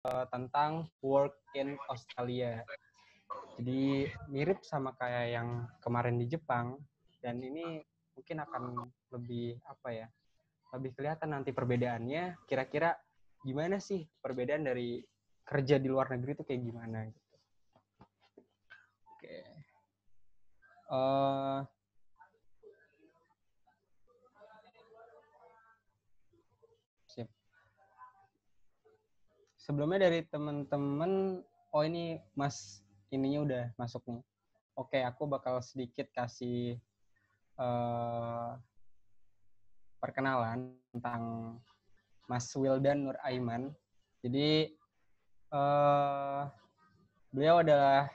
tentang work in Australia. Jadi mirip sama kayak yang kemarin di Jepang, dan ini mungkin akan lebih lebih kelihatan nanti perbedaannya. Kira-kira gimana sih perbedaan dari kerja di luar negeri itu kayak gimana gitu. Oke. Sip. Sebelumnya dari teman-teman, ini Mas ininya udah masuk nih. Oke, aku bakal sedikit kasih perkenalan tentang Mas Wildan Nur Aiman. Jadi beliau adalah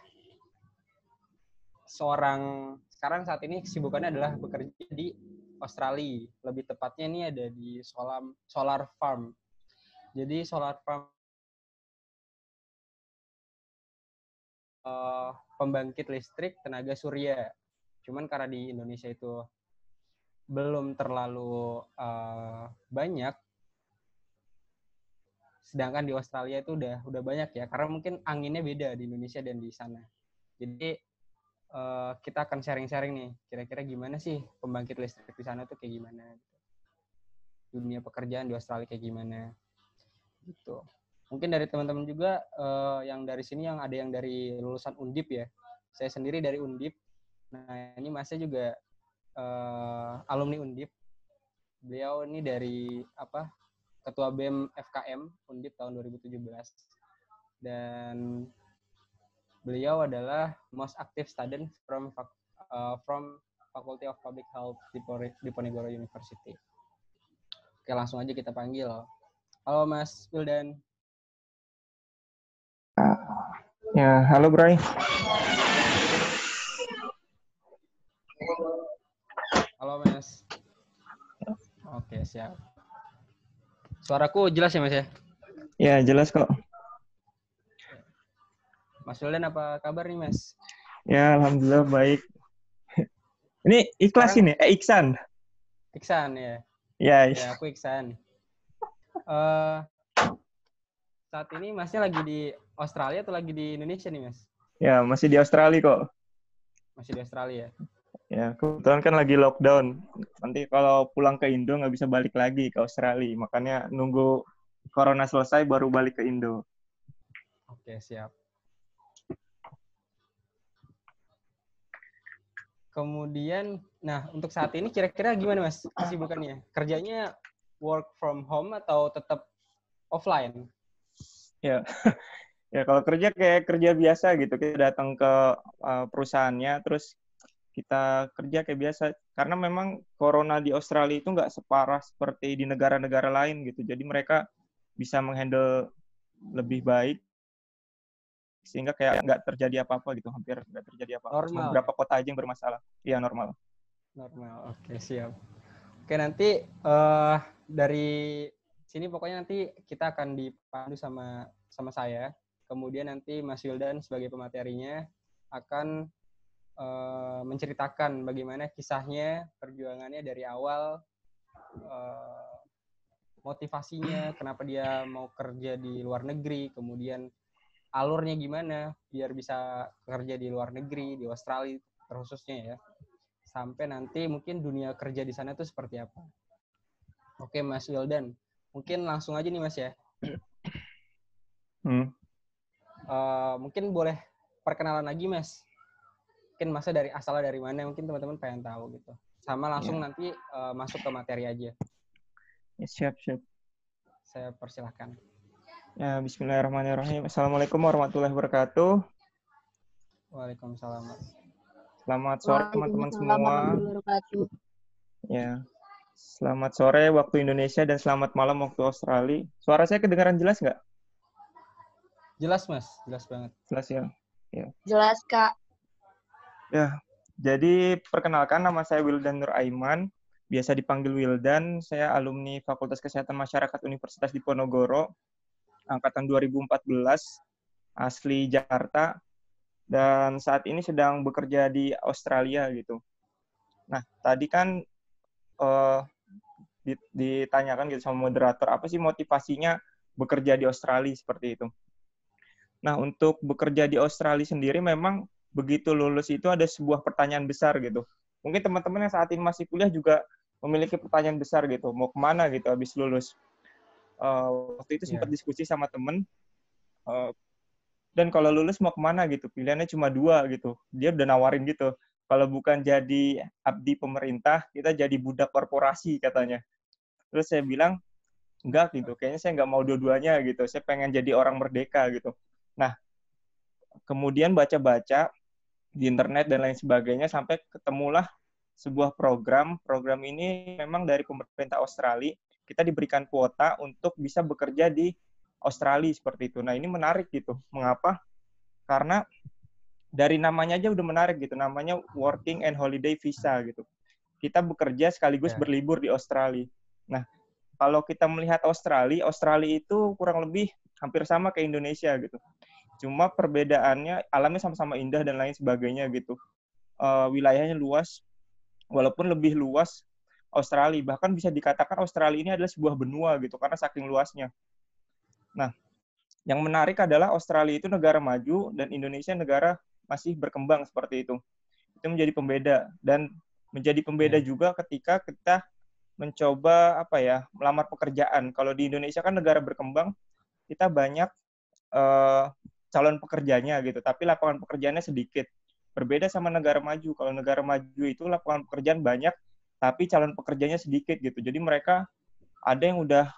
sekarang saat ini kesibukannya adalah bekerja di Australia. Lebih tepatnya ini ada di solar farm. Jadi solar farm pembangkit listrik tenaga surya. Cuman karena di Indonesia itu belum terlalu banyak, sedangkan di Australia itu udah banyak ya, karena mungkin anginnya beda di Indonesia dan di sana. Jadi kita akan sharing-sharing nih, kira-kira gimana sih pembangkit listrik di sana tuh kayak gimana, dunia pekerjaan di Australia kayak gimana, gitu. Mungkin dari teman-teman juga yang dari sini yang ada yang dari lulusan Undip ya. Saya sendiri dari Undip. Nah ini Masnya juga alumni Undip. Beliau ini dari Ketua BEM FKM Undip tahun 2017. Dan beliau adalah most active student from Faculty of Public Health di Diponegoro University. Oke, langsung aja kita panggil. Halo Mas Wildan. Ya, halo Bray. Halo Mas. Oke, siap. Suaraku jelas ya Mas ya? Ya, jelas kok. Mas Wildan, apa kabar nih Mas? Ya, alhamdulillah baik. Ini Ikhlas sekarang, ini, Iksan. Iksan ya? Ya, ya aku Iksan. Saat ini Masnya lagi di Australia atau lagi di Indonesia nih Mas? Ya, masih di Australia kok. Masih di Australia? Ya, kebetulan kan lagi lockdown. Nanti kalau pulang ke Indo nggak bisa balik lagi ke Australia. Makanya nunggu Corona selesai baru balik ke Indo. Oke, siap. Kemudian, nah untuk saat ini kira-kira gimana Mas kesibukannya? Kerjanya work from home atau tetap offline? Ya, ya kalau kerja kayak kerja biasa gitu. Kita datang ke perusahaannya, terus kita kerja kayak biasa. Karena memang corona di Australia itu nggak separah seperti di negara-negara lain gitu. Jadi mereka bisa menghandle lebih baik, sehingga kayak nggak terjadi apa-apa gitu, hampir nggak terjadi apa-apa. Cuma beberapa kota aja yang bermasalah. Iya, normal. Normal, oke, siap. Oke, nanti dari sini pokoknya nanti kita akan dipandu sama saya. Kemudian nanti Mas Wildan sebagai pematerinya akan menceritakan bagaimana kisahnya, perjuangannya dari awal, motivasinya, kenapa dia mau kerja di luar negeri, kemudian alurnya gimana biar bisa kerja di luar negeri, di Australia terkhususnya ya, sampai nanti mungkin dunia kerja di sana itu seperti apa. Oke Mas Wildan, mungkin langsung aja nih Mas ya. Mungkin boleh perkenalan lagi Mas. Mungkin Masnya asalnya dari mana, mungkin teman-teman pengen tahu gitu. Sama langsung nanti masuk ke materi aja. Ya, siap. Saya persilahkan. Ya, bismillahirrahmanirrahim. Assalamualaikum warahmatullahi wabarakatuh. Waalaikumsalam. Selamat sore teman-teman semua. Ya, selamat sore waktu Indonesia dan selamat malam waktu Australia. Suara saya kedengaran jelas nggak? Jelas Mas, jelas banget. Jelas ya. Jelas Kak. Ya, jadi perkenalkan, nama saya Wildan Nur Aiman, biasa dipanggil Wildan. Saya alumni Fakultas Kesehatan Masyarakat Universitas Diponegoro, angkatan 2014, asli Jakarta, dan saat ini sedang bekerja di Australia gitu. Nah, tadi kan ditanyakan gitu sama moderator, apa sih motivasinya bekerja di Australia seperti itu. Nah, untuk bekerja di Australia sendiri memang begitu lulus itu ada sebuah pertanyaan besar gitu. Mungkin teman-teman yang saat ini masih kuliah juga memiliki pertanyaan besar gitu, mau kemana gitu habis lulus. Waktu itu sempat diskusi sama temen, dan kalau lulus mau kemana gitu, pilihannya cuma 2 gitu. Dia udah nawarin gitu, kalau bukan jadi abdi pemerintah, kita jadi budak korporasi katanya. Terus saya bilang, enggak gitu, kayaknya saya nggak mau dua-duanya gitu, saya pengen jadi orang merdeka gitu. Nah, kemudian baca-baca di internet dan lain sebagainya, sampai ketemulah sebuah program ini memang dari pemerintah Australia, kita diberikan kuota untuk bisa bekerja di Australia seperti itu. Nah, ini menarik gitu. Mengapa? Karena dari namanya aja udah menarik gitu. Namanya Working and Holiday Visa gitu. Kita bekerja sekaligus berlibur di Australia. Nah, kalau kita melihat Australia itu kurang lebih hampir sama kayak Indonesia gitu. Cuma perbedaannya, alamnya sama-sama indah dan lain sebagainya gitu. Wilayahnya luas, walaupun lebih luas Australia. Bahkan bisa dikatakan Australia ini adalah sebuah benua gitu, karena saking luasnya. Nah, yang menarik adalah Australia itu negara maju dan Indonesia negara masih berkembang seperti itu. Itu menjadi pembeda. Dan menjadi pembeda juga ketika kita mencoba melamar pekerjaan. Kalau di Indonesia kan negara berkembang, kita banyak calon pekerjanya gitu, tapi lapangan pekerjaannya sedikit. Berbeda sama negara maju. Kalau negara maju itu lapangan pekerjaan banyak, tapi calon pekerjanya sedikit gitu. Jadi mereka ada yang udah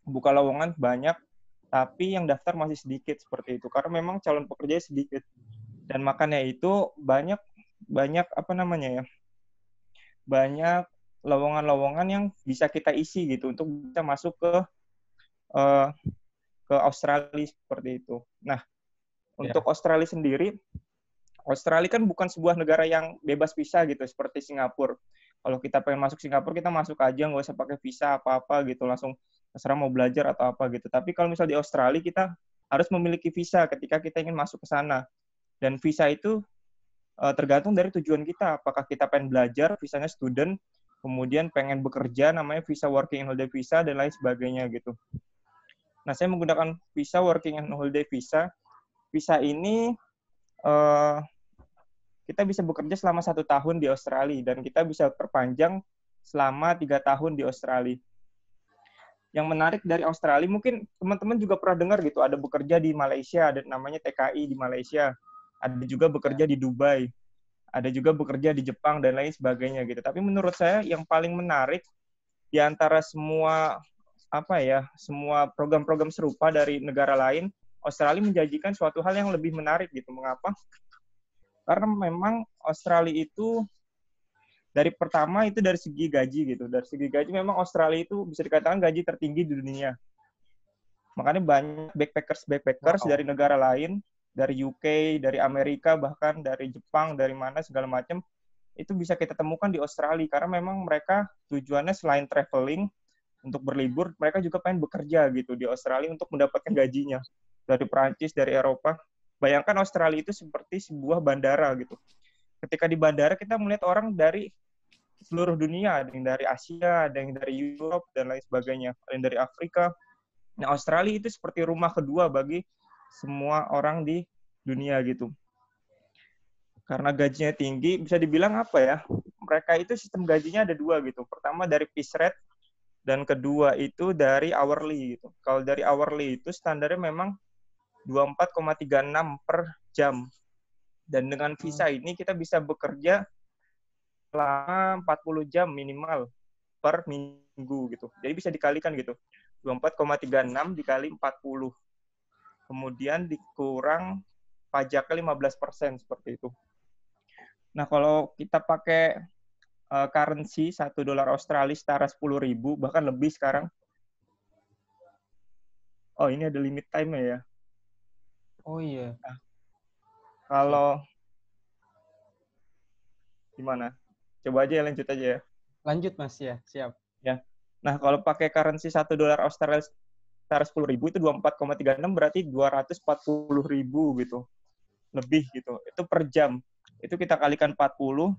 buka lowongan banyak, tapi yang daftar masih sedikit seperti itu. Karena memang calon pekerjanya sedikit. Dan makanya itu banyak banyak lowongan-lowongan yang bisa kita isi gitu untuk bisa masuk ke Australia seperti itu. Nah, untuk Australia sendiri, Australia kan bukan sebuah negara yang bebas visa gitu, seperti Singapura. Kalau kita pengen masuk Singapura, kita masuk aja, nggak usah pakai visa apa-apa gitu, langsung terserah mau belajar atau apa gitu. Tapi kalau misal di Australia, kita harus memiliki visa ketika kita ingin masuk ke sana. Dan visa itu tergantung dari tujuan kita. Apakah kita pengen belajar, visanya student, kemudian pengen bekerja, namanya visa working and holiday visa, dan lain sebagainya gitu. Nah, saya menggunakan visa working and holiday visa. Visa ini kita bisa bekerja selama 1 tahun di Australia dan kita bisa perpanjang selama 3 tahun di Australia. Yang menarik dari Australia, mungkin teman-teman juga pernah dengar gitu, ada bekerja di Malaysia, ada namanya TKI di Malaysia, ada juga bekerja di Dubai, ada juga bekerja di Jepang dan lain sebagainya gitu. Tapi menurut saya yang paling menarik di antara semua semua program-program serupa dari negara lain, Australia menjanjikan suatu hal yang lebih menarik gitu. Mengapa? Karena memang Australia itu dari pertama itu dari segi gaji gitu. Dari segi gaji memang Australia itu bisa dikatakan gaji tertinggi di dunia. Makanya banyak backpackers dari negara lain, dari UK, dari Amerika, bahkan dari Jepang, dari mana segala macam, itu bisa kita temukan di Australia. Karena memang mereka tujuannya selain traveling untuk berlibur, mereka juga pengen bekerja gitu di Australia untuk mendapatkan gajinya. Dari Perancis, dari Eropa. Bayangkan Australia itu seperti sebuah bandara gitu. Ketika di bandara kita melihat orang dari seluruh dunia, ada yang dari Asia, ada yang dari Europe, dan lain sebagainya. Ada yang dari Afrika. Nah, Australia itu seperti rumah kedua bagi semua orang di dunia gitu. Karena gajinya tinggi, bisa dibilang mereka itu sistem gajinya ada 2 gitu. Pertama dari piece rate, dan kedua itu dari hourly gitu. Kalau dari hourly itu standarnya memang 24,36 per jam. Dan dengan visa ini kita bisa bekerja selama 40 jam minimal per minggu gitu. Jadi bisa dikalikan gitu. 24,36 dikali 40. Kemudian dikurang pajaknya 15% seperti itu. Nah, kalau kita pakai currency $1 Australia setara 10.000, bahkan lebih sekarang. Oh, ini ada limit time ya. Oh iya. Nah, kalau gimana? Coba aja lanjut aja ya. Lanjut Mas ya, siap. Ya. Nah, kalau pakai currency $1 Australia setara 10.000 itu 24,36 berarti 240.000 gitu. Lebih gitu. Itu per jam. Itu kita kalikan 40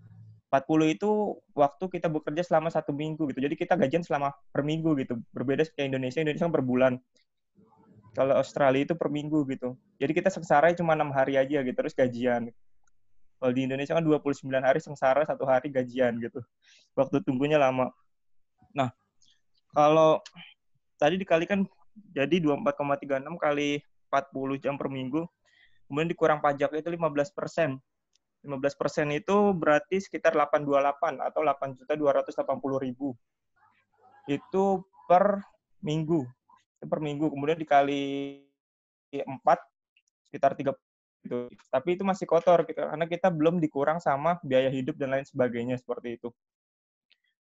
40 itu waktu kita bekerja selama 1 minggu gitu. Jadi kita gajian selama per minggu gitu. Berbeda kayak Indonesia kan per bulan. Kalau Australia itu per minggu gitu. Jadi kita sengsara cuma 6 hari aja gitu, terus gajian. Kalau di Indonesia kan 29 hari sengsara, 1 hari gajian gitu. Waktu tunggunya lama. Nah, kalau tadi dikalikan jadi 24,36 kali 40 jam per minggu, kemudian dikurang pajaknya itu 15%. 15% itu berarti sekitar 828 atau 8.280.000. Itu per minggu. Per minggu. Kemudian dikali 4 sekitar 30 gitu. Tapi itu masih kotor gitu, karena kita belum dikurang sama biaya hidup dan lain sebagainya seperti itu.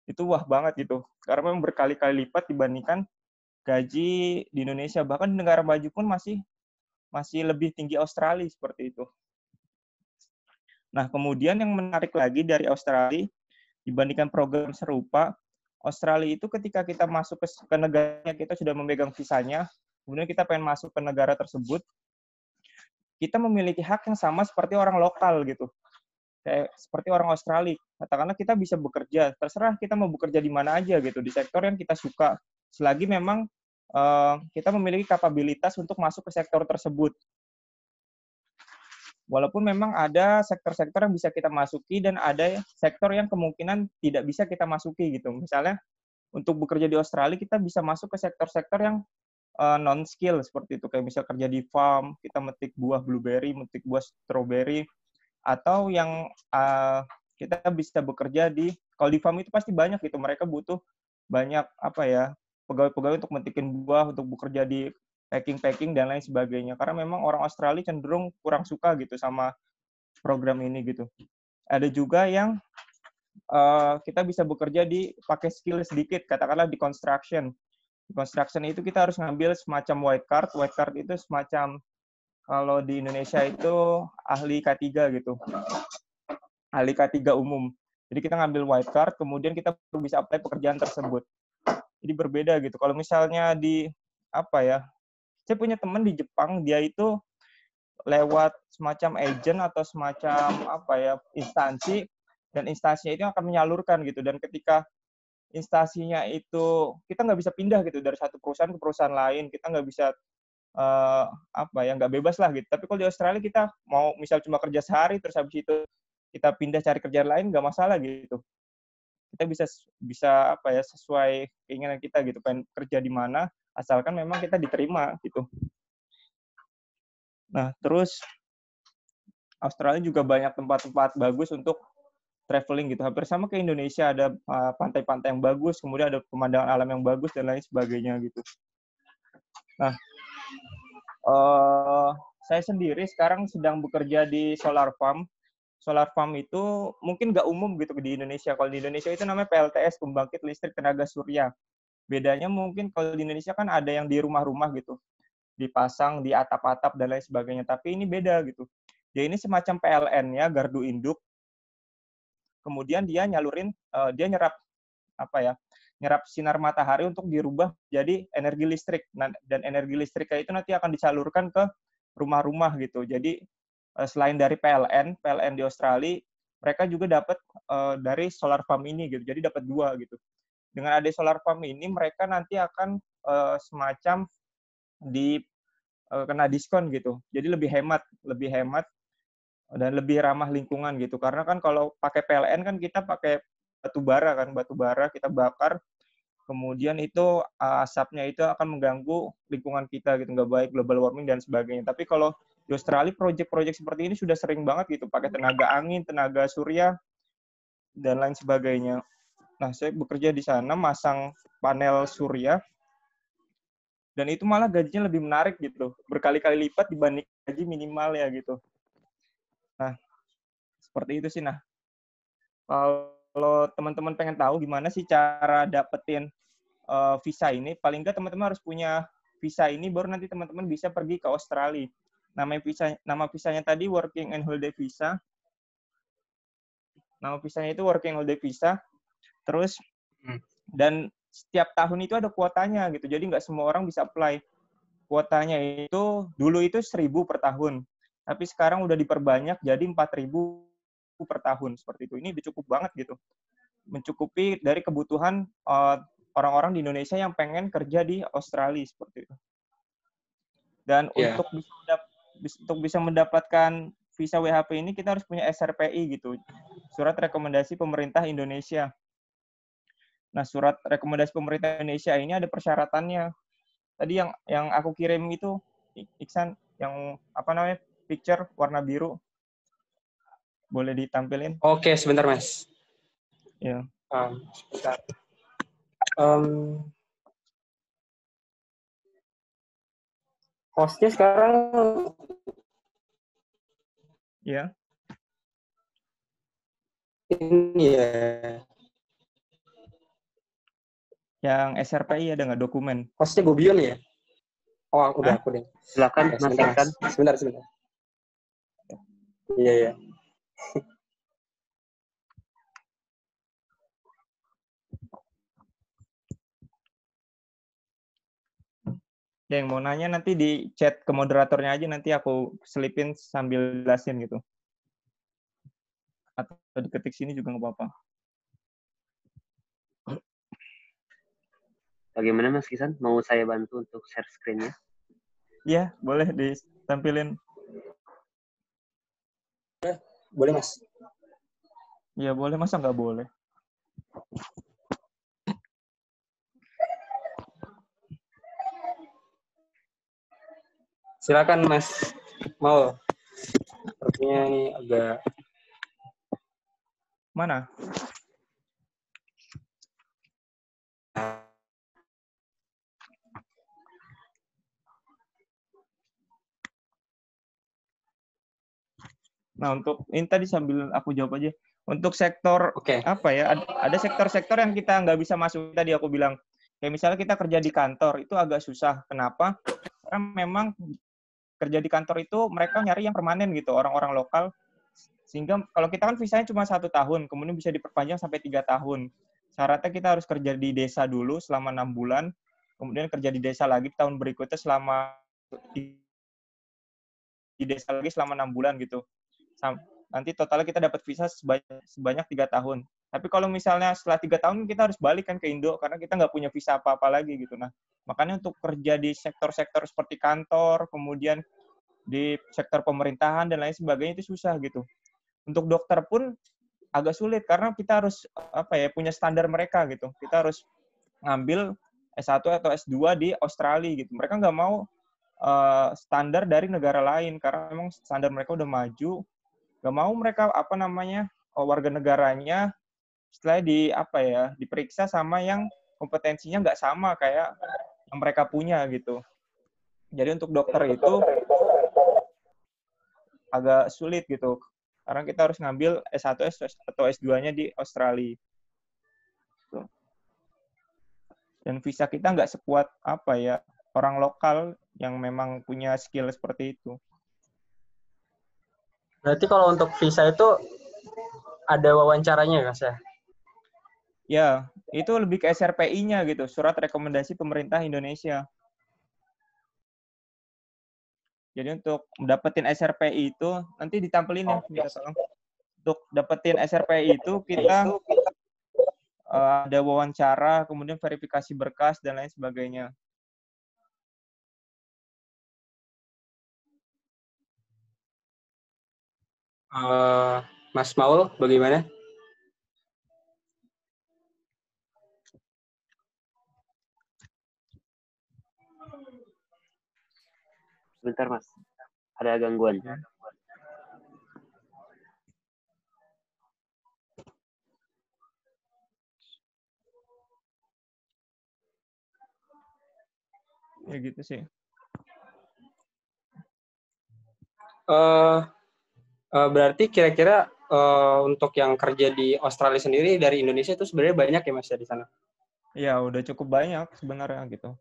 Itu wah banget gitu. Karena memang berkali-kali lipat dibandingkan gaji di Indonesia. Bahkan di negara maju pun masih lebih tinggi Australia seperti itu. Nah, kemudian yang menarik lagi dari Australia dibandingkan program serupa, Australia itu ketika kita masuk ke negara, kita sudah memegang visanya, kemudian kita pengen masuk ke negara tersebut, kita memiliki hak yang sama seperti orang lokal gitu. Kayak seperti orang Australia. Katakanlah kita bisa bekerja, terserah kita mau bekerja di mana aja gitu, di sektor yang kita suka. Selagi memang kita memiliki kapabilitas untuk masuk ke sektor tersebut. Walaupun memang ada sektor-sektor yang bisa kita masuki dan ada sektor yang kemungkinan tidak bisa kita masuki gitu. Misalnya untuk bekerja di Australia kita bisa masuk ke sektor-sektor yang non-skill seperti itu. Kayak misal kerja di farm, kita metik buah blueberry, metik buah strawberry, atau yang kita bisa bekerja kalau di farm itu pasti banyak gitu. Mereka butuh banyak pegawai-pegawai untuk metikin buah, untuk bekerja di packing dan lain sebagainya. Karena memang orang Australia cenderung kurang suka gitu sama program ini gitu. Ada juga yang kita bisa bekerja pakai skill sedikit, katakanlah di construction. Di construction itu kita harus ngambil semacam white card. White card itu semacam kalau di Indonesia itu ahli K3 gitu. Ahli K3 umum. Jadi kita ngambil white card, kemudian kita bisa apply pekerjaan tersebut. Jadi berbeda gitu. Kalau misalnya saya punya teman di Jepang, dia itu lewat semacam agent atau semacam instansi, dan instansinya itu akan menyalurkan gitu. Dan ketika instansinya itu, kita nggak bisa pindah gitu dari satu perusahaan ke perusahaan lain, kita nggak bisa nggak bebas lah gitu. Tapi kalau di Australia kita mau misal cuma kerja sehari, terus habis itu kita pindah cari kerjaan lain, nggak masalah gitu. Kita bisa sesuai keinginan kita gitu, pengen kerja di mana, asalkan memang kita diterima gitu. Nah, terus Australia juga banyak tempat-tempat bagus untuk traveling gitu. Hampir sama kayak Indonesia, ada pantai-pantai yang bagus, kemudian ada pemandangan alam yang bagus dan lain sebagainya gitu. Nah, saya sendiri sekarang sedang bekerja di solar farm. Solar farm itu mungkin nggak umum gitu di Indonesia. Kalau di Indonesia itu namanya PLTS, pembangkit listrik tenaga surya. Bedanya mungkin kalau di Indonesia kan ada yang di rumah-rumah gitu, dipasang di atap-atap dan lain sebagainya. Tapi ini beda gitu. Dia ini semacam PLN ya, gardu induk. Kemudian dia dia nyerap sinar matahari untuk dirubah jadi energi listrik. Nah, dan energi listrik itu nanti akan disalurkan ke rumah-rumah gitu. Jadi selain dari PLN di Australia, mereka juga dapat dari solar farm ini gitu. Jadi dapat 2 gitu. Dengan ada solar farm ini, mereka nanti akan semacam kena diskon gitu. Jadi lebih hemat dan lebih ramah lingkungan gitu. Karena kan kalau pakai PLN kan kita pakai batu bara kita bakar, kemudian itu asapnya itu akan mengganggu lingkungan kita gitu, nggak baik, global warming dan sebagainya. Tapi kalau di Australia proyek-proyek seperti ini sudah sering banget gitu, pakai tenaga angin, tenaga surya dan lain sebagainya. Nah, saya bekerja di sana masang panel surya, dan itu malah gajinya lebih menarik gitu, berkali-kali lipat dibanding gaji minimal ya gitu. Nah, seperti itu sih. Nah, kalau teman-teman pengen tahu gimana sih cara dapetin visa ini, paling nggak teman-teman harus punya visa ini, baru nanti teman-teman bisa pergi ke Australia. Nama visanya tadi Working and Holiday Visa. Nama visanya itu Working and Holiday Visa. Terus, dan setiap tahun itu ada kuotanya gitu, jadi nggak semua orang bisa apply. Kuotanya itu, dulu itu 1.000 per tahun. Tapi sekarang udah diperbanyak jadi 4.000 per tahun seperti itu. Ini udah cukup banget gitu. Mencukupi dari kebutuhan orang-orang di Indonesia yang pengen kerja di Australia seperti itu. Dan untuk bisa mendapatkan visa WHP ini kita harus punya SRPI gitu. Surat Rekomendasi Pemerintah Indonesia. Nah, surat rekomendasi pemerintah Indonesia ini ada persyaratannya. Tadi yang aku kirim itu, Iksan, yang apa namanya, picture warna biru. Boleh ditampilin? Oke, sebentar Mas. Ya. Sebentar. Hostnya sekarang Ya. ini ya. Yang SRPI ada nggak dokumen? Hostnya Gobion ya? Oh, udah aku deh. Silakan Mas Iksan. Sebentar. Iya. Yang mau nanya nanti di chat ke moderatornya aja, nanti aku selipin sambil jelasin gitu. Atau diketik sini juga nggak apa-apa. Bagaimana Mas Iksan? Mau saya bantu untuk share screen-nya? Iya, boleh ditampilin. Boleh Mas. Iya, boleh. Masa nggak boleh? Silakan Mas. Mau. Sepertinya ini agak... Mana? Nah, untuk ini tadi sambil aku jawab aja. Untuk sektor apa ya? Ada sektor-sektor yang kita nggak bisa masuk. Tadi aku bilang, kayak misalnya kita kerja di kantor itu agak susah. Kenapa? Karena memang kerja di kantor itu mereka nyari yang permanen gitu, orang-orang lokal. Sehingga kalau kita kan visanya cuma 1 tahun, kemudian bisa diperpanjang sampai 3 tahun. Syaratnya kita harus kerja di desa dulu selama 6 bulan, kemudian kerja di desa lagi tahun berikutnya di desa lagi selama 6 bulan gitu. Nanti totalnya kita dapat visa sebanyak 3 tahun. Tapi kalau misalnya setelah 3 tahun kita harus balik kan ke Indo karena kita nggak punya visa apa-apa lagi gitu. Nah, makanya untuk kerja di sektor-sektor seperti kantor, kemudian di sektor pemerintahan dan lain sebagainya itu susah gitu. Untuk dokter pun agak sulit karena kita harus punya standar mereka gitu. Kita harus ngambil S1 atau S2 di Australia gitu. Mereka nggak mau standar dari negara lain karena memang standar mereka udah maju. Nggak mau mereka warga negaranya setelah diperiksa sama yang kompetensinya nggak sama kayak yang mereka punya gitu. Jadi untuk dokter itu agak sulit gitu. Karena kita harus ngambil S1 atau S2-nya di Australia. Tuh. Dan visa kita nggak sekuat orang lokal yang memang punya skill seperti itu. Berarti kalau untuk visa itu ada wawancaranya Mas ya? Ya, itu lebih ke SRPI-nya gitu, Surat Rekomendasi Pemerintah Indonesia. Jadi untuk dapetin SRPI itu, nanti ditampilin ya, minta tolong. Untuk dapetin SRPI itu kita ada wawancara, kemudian verifikasi berkas, dan lain sebagainya. Mas Maul, bagaimana? Sebentar Mas, ada gangguan. Ya gitu sih. Berarti kira-kira untuk yang kerja di Australia sendiri dari Indonesia itu sebenarnya banyak ya Mas ya di sana? Ya, udah cukup banyak sebenarnya gitu.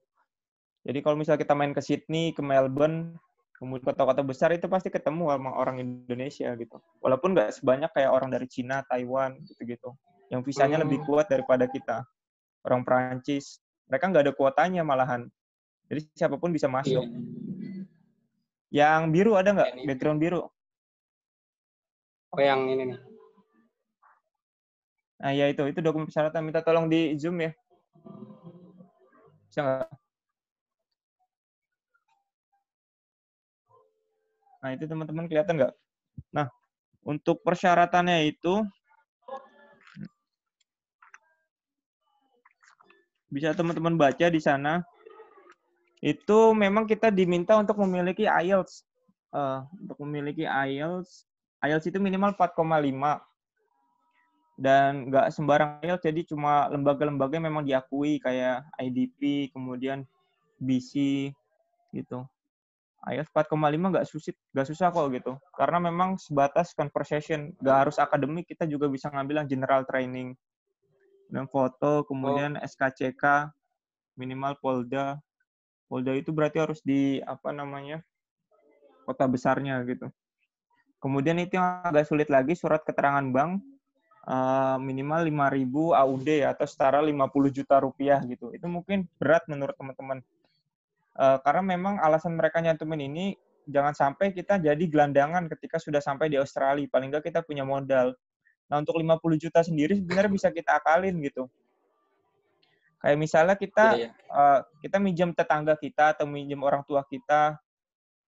Jadi kalau misalnya kita main ke Sydney, ke Melbourne, kemudian kota-kota besar itu pasti ketemu sama orang Indonesia gitu. Walaupun nggak sebanyak kayak orang dari Cina, Taiwan gitu-gitu. Yang visanya lebih kuat daripada kita. Orang Perancis, mereka nggak ada kuotanya malahan. Jadi siapapun bisa masuk. Iya. Yang biru ada nggak? Background biru. Oh, yang ini nih. Nah, ya itu dokumen persyaratan. Minta tolong di Zoom ya. Bisa nggak? Nah, itu teman-teman kelihatan nggak? Nah, untuk persyaratannya itu bisa teman-teman baca di sana. Itu memang kita diminta untuk memiliki IELTS. Untuk memiliki IELTS itu minimal 4,5. Dan nggak sembarang IELTS, jadi cuma lembaga-lembaga yang memang diakui kayak IDP, kemudian BC gitu. IELTS 4,5 nggak susah kok gitu. Karena memang sebatas conversation, nggak harus akademik, kita juga bisa ngambil yang general training. Dan foto, kemudian SKCK, minimal Polda. Polda itu berarti harus di kota besarnya gitu. Kemudian itu yang agak sulit lagi, surat keterangan bank minimal 5.000 AUD atau setara 50 juta rupiah gitu. Itu mungkin berat menurut teman-teman. Karena memang alasan mereka nyantumin ini jangan sampai kita jadi gelandangan ketika sudah sampai di Australia. Paling nggak kita punya modal. Nah, untuk 50 juta sendiri sebenarnya bisa kita akalin gitu. Kayak misalnya kita minjem tetangga kita atau minjem orang tua kita,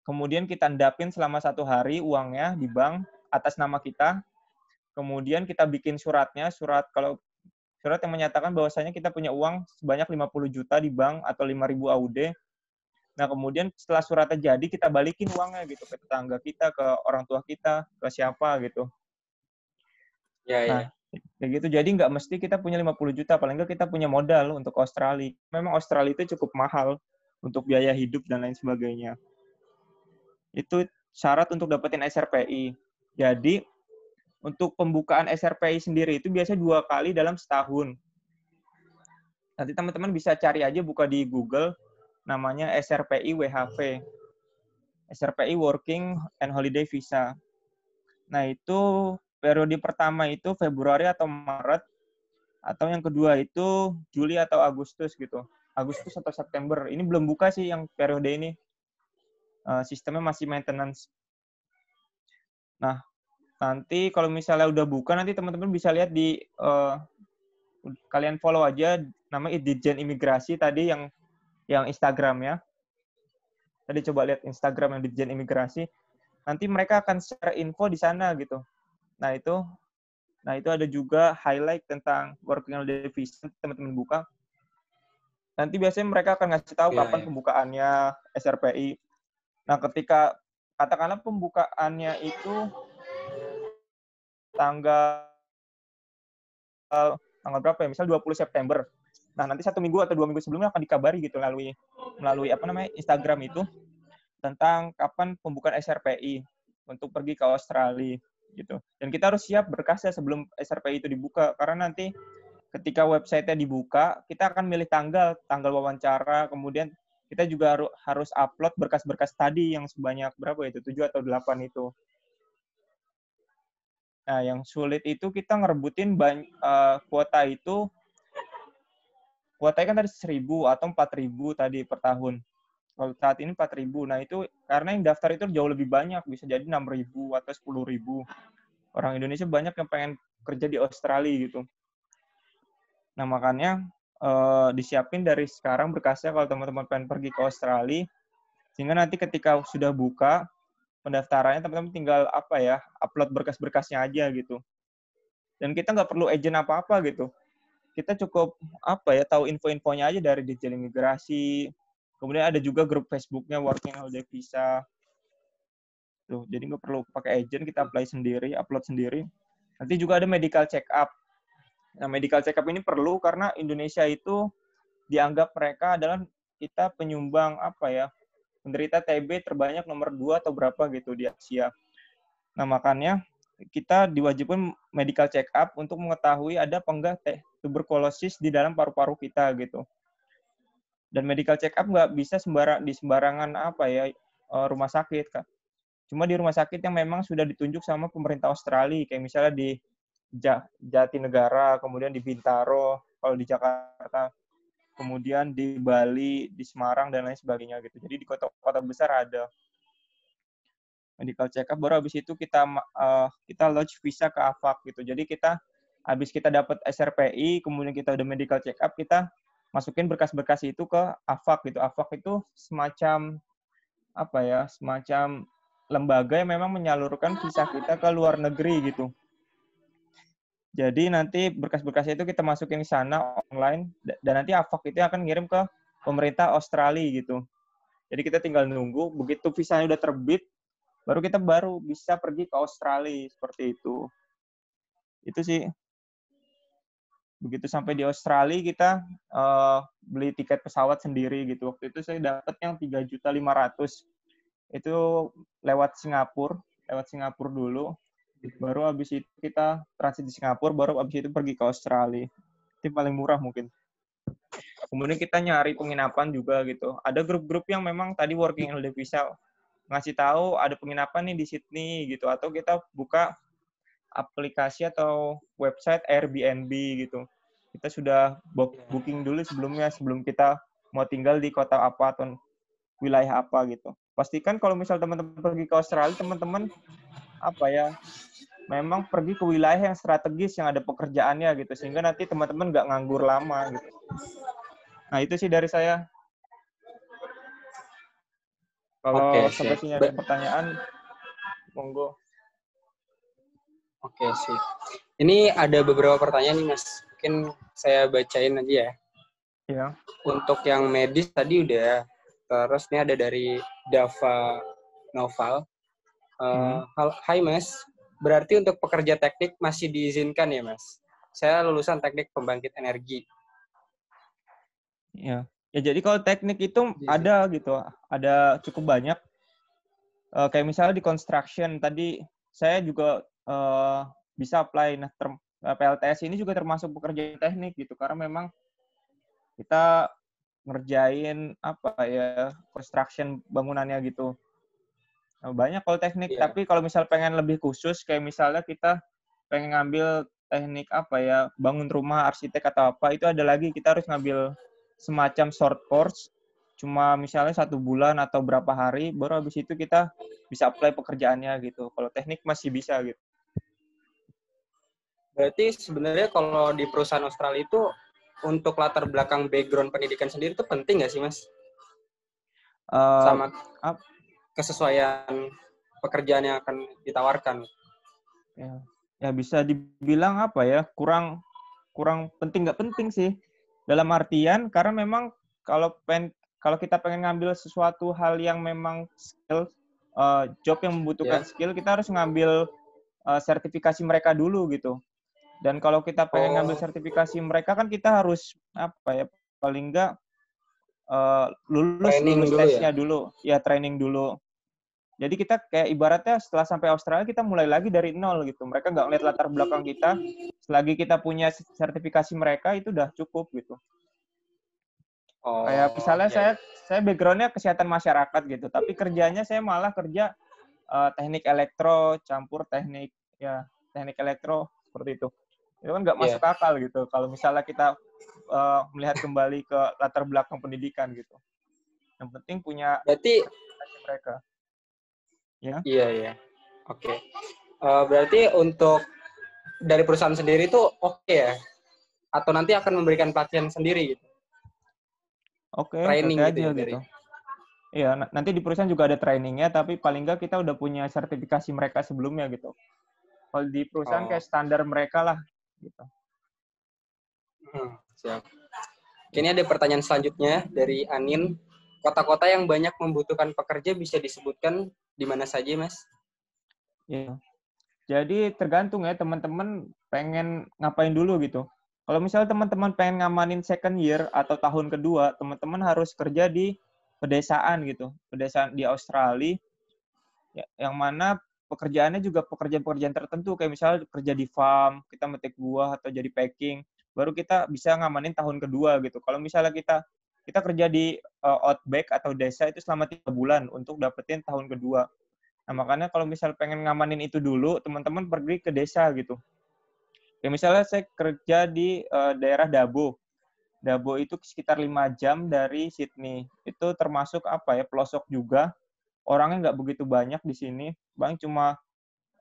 kemudian kita endapin selama 1 hari uangnya di bank atas nama kita, kemudian kita bikin surat yang menyatakan bahwasanya kita punya uang sebanyak 50 juta di bank atau 5.000 AUD. Nah, kemudian setelah suratnya jadi, kita balikin uangnya gitu ke tetangga kita, ke orang tua kita, ke siapa gitu. Nah, kayak gitu. Jadi nggak mesti kita punya 50 juta, paling nggak kita punya modal untuk Australia. Memang Australia itu cukup mahal untuk biaya hidup dan lain sebagainya. Itu syarat untuk dapetin SRPI. Jadi, untuk pembukaan SRPI sendiri itu biasanya 2 kali dalam setahun. Nanti teman-teman bisa cari aja, buka di Google, namanya SRPI WHV. SRPI Working and Holiday Visa. Nah, itu periode pertama itu Februari atau Maret, atau yang kedua itu Juli atau Agustus gitu. Agustus atau September. Ini belum buka sih yang periode ini. Sistemnya masih maintenance. Nah, nanti kalau misalnya udah buka, nanti teman-teman bisa lihat di kalian follow aja namanya Ditjen Imigrasi tadi yang Instagram ya. Tadi coba lihat Instagram yang Ditjen Imigrasi. Nanti mereka akan share info di sana gitu. Nah, itu ada juga highlight tentang working holiday visa, teman-teman buka. Nanti biasanya mereka akan ngasih tahu kapan pembukaannya SRPI. Nah, ketika katakanlah pembukaannya itu tanggal berapa ya? Misal 20 September. Nah, nanti 1 minggu atau 2 minggu sebelumnya akan dikabari gitu melalui Instagram itu tentang kapan pembukaan SRPI untuk pergi ke Australia gitu. Dan kita harus siap berkasnya sebelum SRPI itu dibuka, karena nanti ketika website-nya dibuka, kita akan milih tanggal wawancara, kemudian kita juga harus upload berkas-berkas tadi yang sebanyak berapa itu, 7 atau 8 itu. Nah, yang sulit itu kita ngerebutin kuotanya kan tadi 1.000 atau 4.000 tadi per tahun. Kalau saat ini 4.000. Nah, itu karena yang daftar itu jauh lebih banyak, bisa jadi 6.000 atau 10.000. Orang Indonesia banyak yang pengen kerja di Australia gitu. Nah, makanya disiapin dari sekarang berkasnya kalau teman-teman pengen pergi ke Australia, sehingga nanti ketika sudah buka pendaftarannya, teman-teman tinggal upload berkas-berkasnya aja gitu. Dan kita nggak perlu agent apa-apa gitu. Kita cukup tahu info-infonya aja dari Ditjen Imigrasi. Kemudian ada juga grup Facebooknya Working Holiday Visa. Tuh, jadi nggak perlu pakai agent, kita apply sendiri, upload sendiri. Nanti juga ada medical check up. Nah, medical check up ini perlu karena Indonesia itu dianggap mereka adalah kita penyumbang penderita TB terbanyak nomor 2 atau berapa gitu di Asia. Nah, makanya kita diwajibkan medical check up untuk mengetahui ada apa enggak tuberkulosis di dalam paru-paru kita gitu. Dan medical check up nggak bisa di sembarangan rumah sakit, Kak. Cuma di rumah sakit yang memang sudah ditunjuk sama pemerintah Australia, kayak misalnya di Jatinegara, kemudian di Bintaro, kalau di Jakarta, kemudian di Bali, di Semarang, dan lain sebagainya gitu. Jadi di kota-kota besar ada medical check up, baru habis itu kita lodge visa ke AFAC gitu. Jadi kita habis kita dapat SRPI, kemudian kita udah medical check up, kita masukin berkas-berkas itu ke AFAK gitu. AFAK itu semacam apa ya, semacam lembaga yang memang menyalurkan visa kita ke luar negeri gitu. Jadi nanti berkas-berkasnya itu kita masukin ke sana online, dan nanti AFAK itu akan ngirim ke pemerintah Australia gitu. Jadi kita tinggal nunggu, begitu visanya udah terbit, baru kita bisa pergi ke Australia, seperti itu. Itu sih. Begitu sampai di Australia, kita beli tiket pesawat sendiri gitu. Waktu itu saya dapat yang 3.500.000. Itu lewat Singapura dulu. Baru habis itu kita transit di Singapura, baru habis itu pergi ke Australia. Itu paling murah mungkin. Kemudian kita nyari penginapan juga gitu. Ada grup-grup yang memang tadi working holiday visa ngasih tahu ada penginapan nih di Sydney gitu, atau kita buka aplikasi atau website Airbnb gitu. Kita sudah booking dulu sebelumnya, sebelum kita mau tinggal di kota apa atau wilayah apa gitu. Pastikan kalau misal teman-teman pergi ke Australia, teman-teman apa ya, memang pergi ke wilayah yang strategis, yang ada pekerjaannya gitu, sehingga nanti teman-teman nggak nganggur lama gitu. Nah, itu sih dari saya. Kalau sampai sini ada pertanyaan, monggo. Oke, sih. Ini ada beberapa pertanyaan nih, Mas. Mungkin saya bacain aja ya. Ya. Untuk yang medis tadi udah. Terus ini ada dari Dava Noval. Hai, Mas. Berarti untuk pekerja teknik masih diizinkan ya, Mas? Saya lulusan teknik pembangkit energi. Ya. Ya, jadi kalau teknik itu ada gitu. Ada cukup banyak. Kayak misalnya di construction, tadi saya juga bisa apply. Nah, PLTS ini juga termasuk pekerjaan teknik gitu, karena memang kita ngerjain apa ya, construction bangunannya gitu. Nah, banyak kalau teknik, tapi kalau misal pengen lebih khusus, kayak misalnya kita pengen ngambil teknik apa ya, bangun rumah, arsitek atau apa, itu ada lagi, kita harus ngambil semacam short course, cuma misalnya 1 bulan atau berapa hari, baru habis itu kita bisa apply pekerjaannya gitu. Kalau teknik masih bisa gitu. Berarti sebenarnya kalau di perusahaan Australia itu untuk latar belakang background pendidikan sendiri itu penting nggak sih, Mas? Sama kesesuaian pekerjaan yang akan ditawarkan. Ya bisa dibilang apa ya, kurang penting, nggak penting sih. Dalam artian karena memang kalau kita pengen ngambil sesuatu hal yang memang skill, job yang membutuhkan skill, kita harus ngambil sertifikasi mereka dulu gitu. Dan kalau kita pengen ngambil sertifikasi mereka, kan kita harus apa ya, paling nggak lulus tesnya dulu. Ya, training dulu. Jadi kita kayak ibaratnya setelah sampai Australia, kita mulai lagi dari nol gitu. Mereka nggak ngeliat latar belakang kita. Selagi kita punya sertifikasi mereka, itu udah cukup gitu. Kayak misalnya saya background-nya kesehatan masyarakat gitu, tapi kerjanya saya malah kerja teknik elektro, campur teknik elektro, seperti itu. Itu kan nggak masuk akal gitu. Kalau misalnya kita melihat kembali ke latar belakang pendidikan gitu. Yang penting punya mereka. Ya. Iya. Oke. Berarti untuk dari perusahaan sendiri itu oke ya? Atau nanti akan memberikan pelatihan sendiri gitu? Oke, training gitu aja ya, gitu. Iya, nanti di perusahaan juga ada trainingnya, tapi paling nggak kita udah punya sertifikasi mereka sebelumnya gitu. Kalau di perusahaan kayak standar mereka lah gitu. Siap. Ini ada pertanyaan selanjutnya dari Anin. Kota-kota yang banyak membutuhkan pekerja bisa disebutkan di mana saja, Mas? Iya. Jadi tergantung ya, teman-teman pengen ngapain dulu gitu. Kalau misalnya teman-teman pengen ngamanin second year atau tahun kedua, teman-teman harus kerja di pedesaan gitu. Pedesaan di Australia, ya, yang mana pekerjaannya juga pekerjaan-pekerjaan tertentu. Kayak misalnya kerja di farm, kita metik buah atau jadi packing. Baru kita bisa ngamanin tahun kedua gitu. Kalau misalnya kita kerja di outback atau desa itu selama 3 bulan untuk dapetin tahun kedua. Nah, makanya kalau misal pengen ngamanin itu dulu, teman-teman pergi ke desa gitu. Ya misalnya saya kerja di daerah Dabo. Dabo itu sekitar 5 jam dari Sydney. Itu termasuk apa ya, pelosok juga. Orangnya nggak begitu banyak di sini. Bang cuma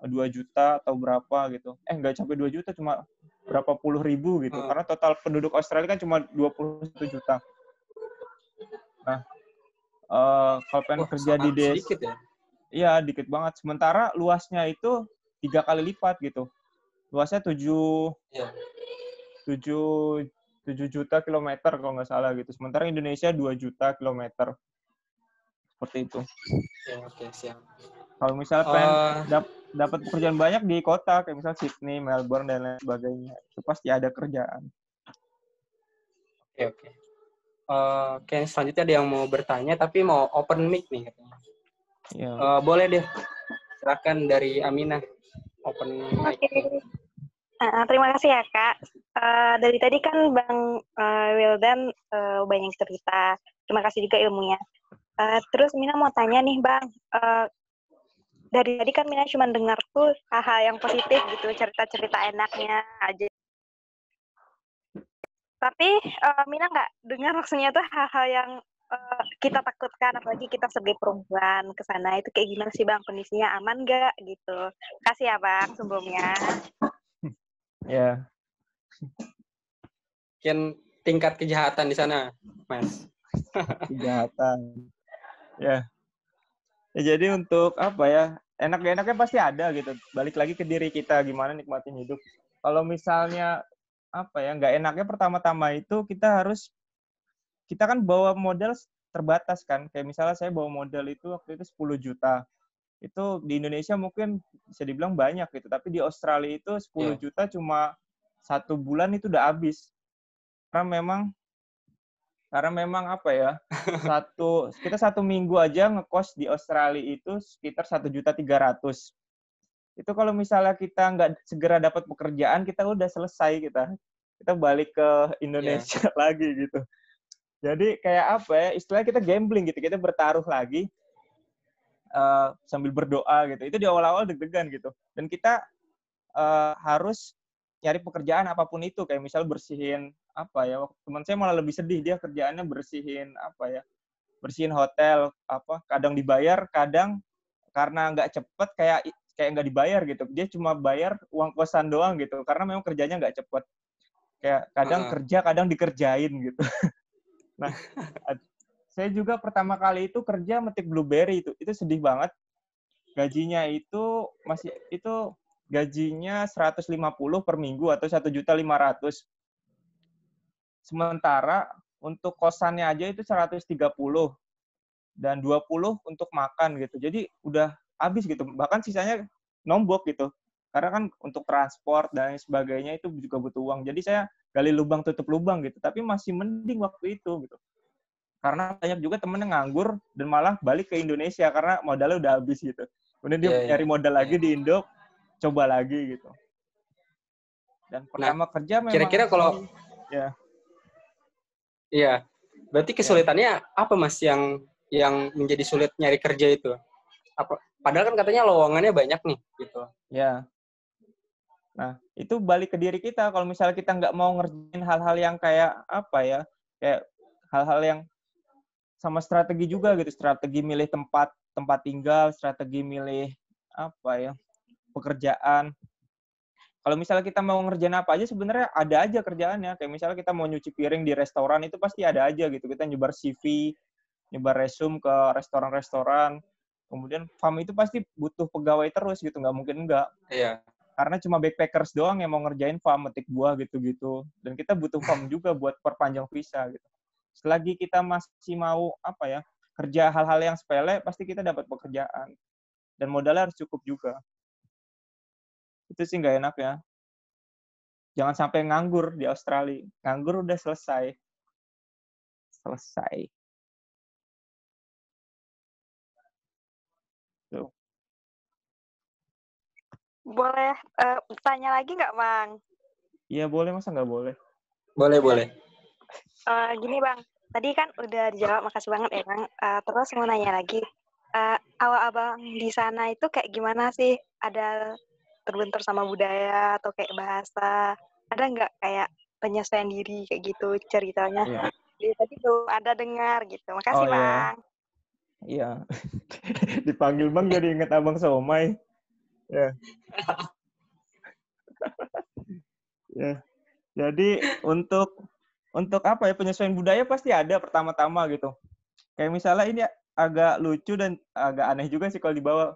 2 juta atau berapa gitu. Nggak sampai 2 juta, cuma berapa puluh ribu gitu. Karena total penduduk Australia kan cuma 21 juta. Nah, kalau pengen kerja di desa, sedikit ya? iya dikit banget. Sementara luasnya itu 3 kali lipat gitu. Luasnya 7 juta kilometer kalau nggak salah gitu. Sementara Indonesia 2 juta kilometer. Seperti itu. Oke, siap. Kalau misalnya pengen dapat pekerjaan banyak di kota, kayak misalnya Sydney, Melbourne, dan lain sebagainya, itu pasti ada kerjaan. Oke. Oke, selanjutnya ada yang mau bertanya, tapi mau open mic nih katanya. Ya. Boleh deh, silakan dari Aminah, open mic. Oke. Terima kasih ya, Kak. Dari tadi kan Bang Wildan banyak cerita. Terima kasih juga ilmunya. Terus Mina mau tanya nih, Bang. Dari tadi kan Mina cuma dengar tuh hal-hal yang positif gitu, cerita-cerita enaknya aja. Tapi Mina nggak dengar maksudnya tuh hal-hal yang kita takutkan, apalagi kita sebagai perempuan ke sana. Itu kayak gimana sih, Bang? Kondisinya aman nggak gitu? Kasih ya, Bang, sebelumnya. Ya. Mungkin tingkat kejahatan di sana, Mas. Kejahatan. Ya. Jadi untuk apa ya? Enak-enaknya pasti ada gitu. Balik lagi ke diri kita gimana nikmatin hidup. Kalau misalnya apa ya? Nggak enaknya pertama-tama itu kita kan bawa modal terbatas kan. Kayak misalnya saya bawa modal itu waktu itu 10 juta. Itu di Indonesia mungkin bisa dibilang banyak gitu. Tapi di Australia itu 10 juta cuma 1 bulan itu udah habis. Karena memang apa ya, kita 1 minggu aja ngekos di Australia itu sekitar 1.300.000. Itu kalau misalnya kita nggak segera dapat pekerjaan, kita udah selesai kita balik ke Indonesia lagi gitu. Jadi kayak apa ya, istilahnya kita gambling gitu, kita bertaruh lagi sambil berdoa gitu. Itu di awal-awal deg-degan gitu. Dan kita harus nyari pekerjaan apapun itu, kayak misal bersihin apa ya, teman saya malah lebih sedih, dia kerjaannya bersihin hotel, kadang dibayar, kadang karena nggak cepet kayak nggak dibayar gitu, dia cuma bayar uang kosan doang gitu, karena memang kerjanya nggak cepet, kayak kadang kerja kadang dikerjain gitu. Nah, saya juga pertama kali itu kerja metik blueberry, itu sedih banget. Gajinya gajinya 150 per minggu atau 1.500.000. Sementara untuk kosannya aja itu 130 dan 20 untuk makan gitu. Jadi udah habis gitu. Bahkan sisanya nombok gitu. Karena kan untuk transport dan sebagainya itu juga butuh uang. Jadi saya gali lubang tutup lubang gitu. Tapi masih mending waktu itu gitu. Karena banyak juga temennya nganggur dan malah balik ke Indonesia karena modalnya udah habis gitu. Kemudian dia nyari modal lagi di Indo, coba lagi gitu. Dan pertama kerja memang kira-kira kalau Iya. Berarti kesulitannya apa, Mas, yang menjadi sulit nyari kerja itu? Padahal kan katanya lowongannya banyak nih gitu. Ya. Nah, itu balik ke diri kita. Kalau misalnya kita nggak mau ngerjain hal-hal yang kayak apa ya, kayak hal-hal yang sama strategi juga gitu, strategi milih tempat tinggal, strategi milih pekerjaan. Kalau misalnya kita mau ngerjain apa aja, sebenarnya ada aja kerjaannya. Kayak misalnya kita mau nyuci piring di restoran, itu pasti ada aja gitu. Kita nyebar CV, nyebar resume ke restoran-restoran. Kemudian farm itu pasti butuh pegawai terus gitu, nggak mungkin enggak. Iya. Karena cuma backpackers doang yang mau ngerjain farm, metik buah gitu-gitu. Dan kita butuh farm juga buat perpanjang visa gitu. Selagi kita masih mau kerja hal-hal yang sepele, pasti kita dapat pekerjaan. Dan modalnya harus cukup juga. Itu sih nggak enak ya. Jangan sampai nganggur di Australia. Nganggur udah selesai. Tuh. Boleh tanya lagi nggak, Bang? Iya boleh, masa nggak boleh? Boleh. Gini, Bang. Tadi kan udah dijawab, makasih banget ya, Bang. Terus mau nanya lagi. Awal Abang di sana itu kayak gimana sih? Ada terbentur sama budaya atau kayak bahasa? Ada nggak kayak penyesuaian diri kayak gitu ceritanya? Iya. Tadi belum ada dengar gitu. Makasih, Bang. Iya. Dipanggil Bang jadi inget Abang Somai. Ya. Ya. Jadi untuk apa ya, penyesuaian budaya pasti ada pertama-tama gitu. Kayak misalnya ini agak lucu dan agak aneh juga sih kalau dibawa.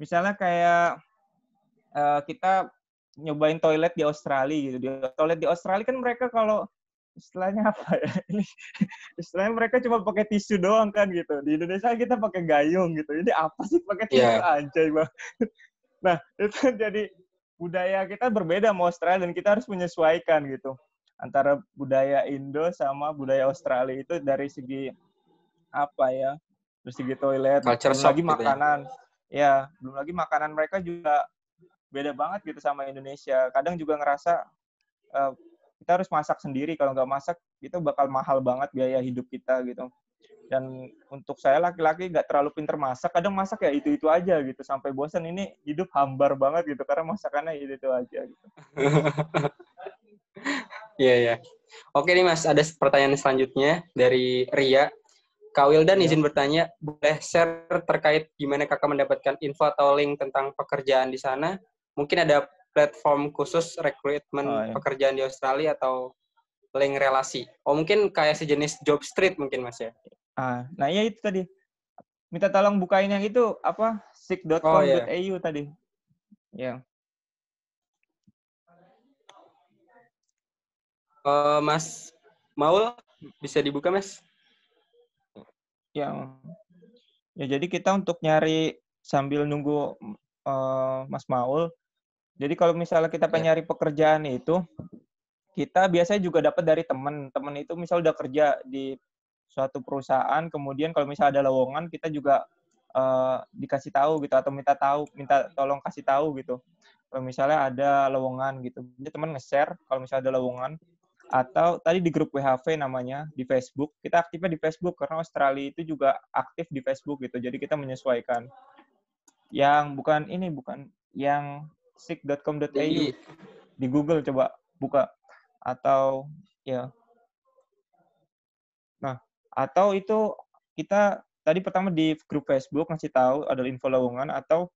Misalnya kayak kita nyobain toilet di Australia gitu. Toilet di Australia kan mereka kalau istilahnya apa ya? Ini istilahnya mereka cuma pakai tisu doang kan gitu. Di Indonesia kita pakai gayung gitu. Ini apa sih pakai tisu aja, Bang? Nah, itu jadi budaya kita berbeda sama Australia dan kita harus menyesuaikan gitu. Antara budaya Indo sama budaya Australia itu dari segi apa ya? Dari segi toilet, Culture belum shock lagi gitu ya. makanan. Ya, belum lagi makanan mereka juga beda banget gitu sama Indonesia. Kadang juga ngerasa kita harus masak sendiri. Kalau nggak masak, itu bakal mahal banget biaya hidup kita gitu. Dan untuk saya laki-laki nggak terlalu pinter masak. Kadang masak ya itu-itu aja gitu. Sampai bosan, ini hidup hambar banget gitu. Karena masakannya itu-itu aja gitu. Iya, iya. Oke nih Mas, ada pertanyaan selanjutnya dari Ria. Kak Wildan izin bertanya, boleh share terkait gimana kakak mendapatkan info atau link tentang pekerjaan di sana? Mungkin ada platform khusus rekrutmen pekerjaan di Australia atau link relasi? Oh mungkin kayak sejenis job street mungkin Mas ya? Nah ya itu tadi. Minta tolong bukain yang itu, apa, seek.com.au tadi. Ya. Mas Maul, bisa dibuka Mas? Ya, jadi kita untuk nyari sambil nunggu Mas Maul. Jadi kalau misalnya kita pengen nyari pekerjaan itu, kita biasanya juga dapat dari teman. Teman itu misal udah kerja di suatu perusahaan, kemudian kalau misalnya ada lowongan, kita juga dikasih tahu gitu, atau minta tolong kasih tahu gitu. Kalau misalnya ada lowongan gitu. Jadi teman nge-share kalau misalnya ada lowongan. Atau tadi di grup WHV namanya, di Facebook. Kita aktifnya di Facebook, karena Australia itu juga aktif di Facebook gitu. Jadi kita menyesuaikan. Yang bukan yang seek.com.au. Di Google coba buka. Atau, ya. Nah, atau itu kita tadi pertama di grup Facebook ngasih tahu ada info lowongan, atau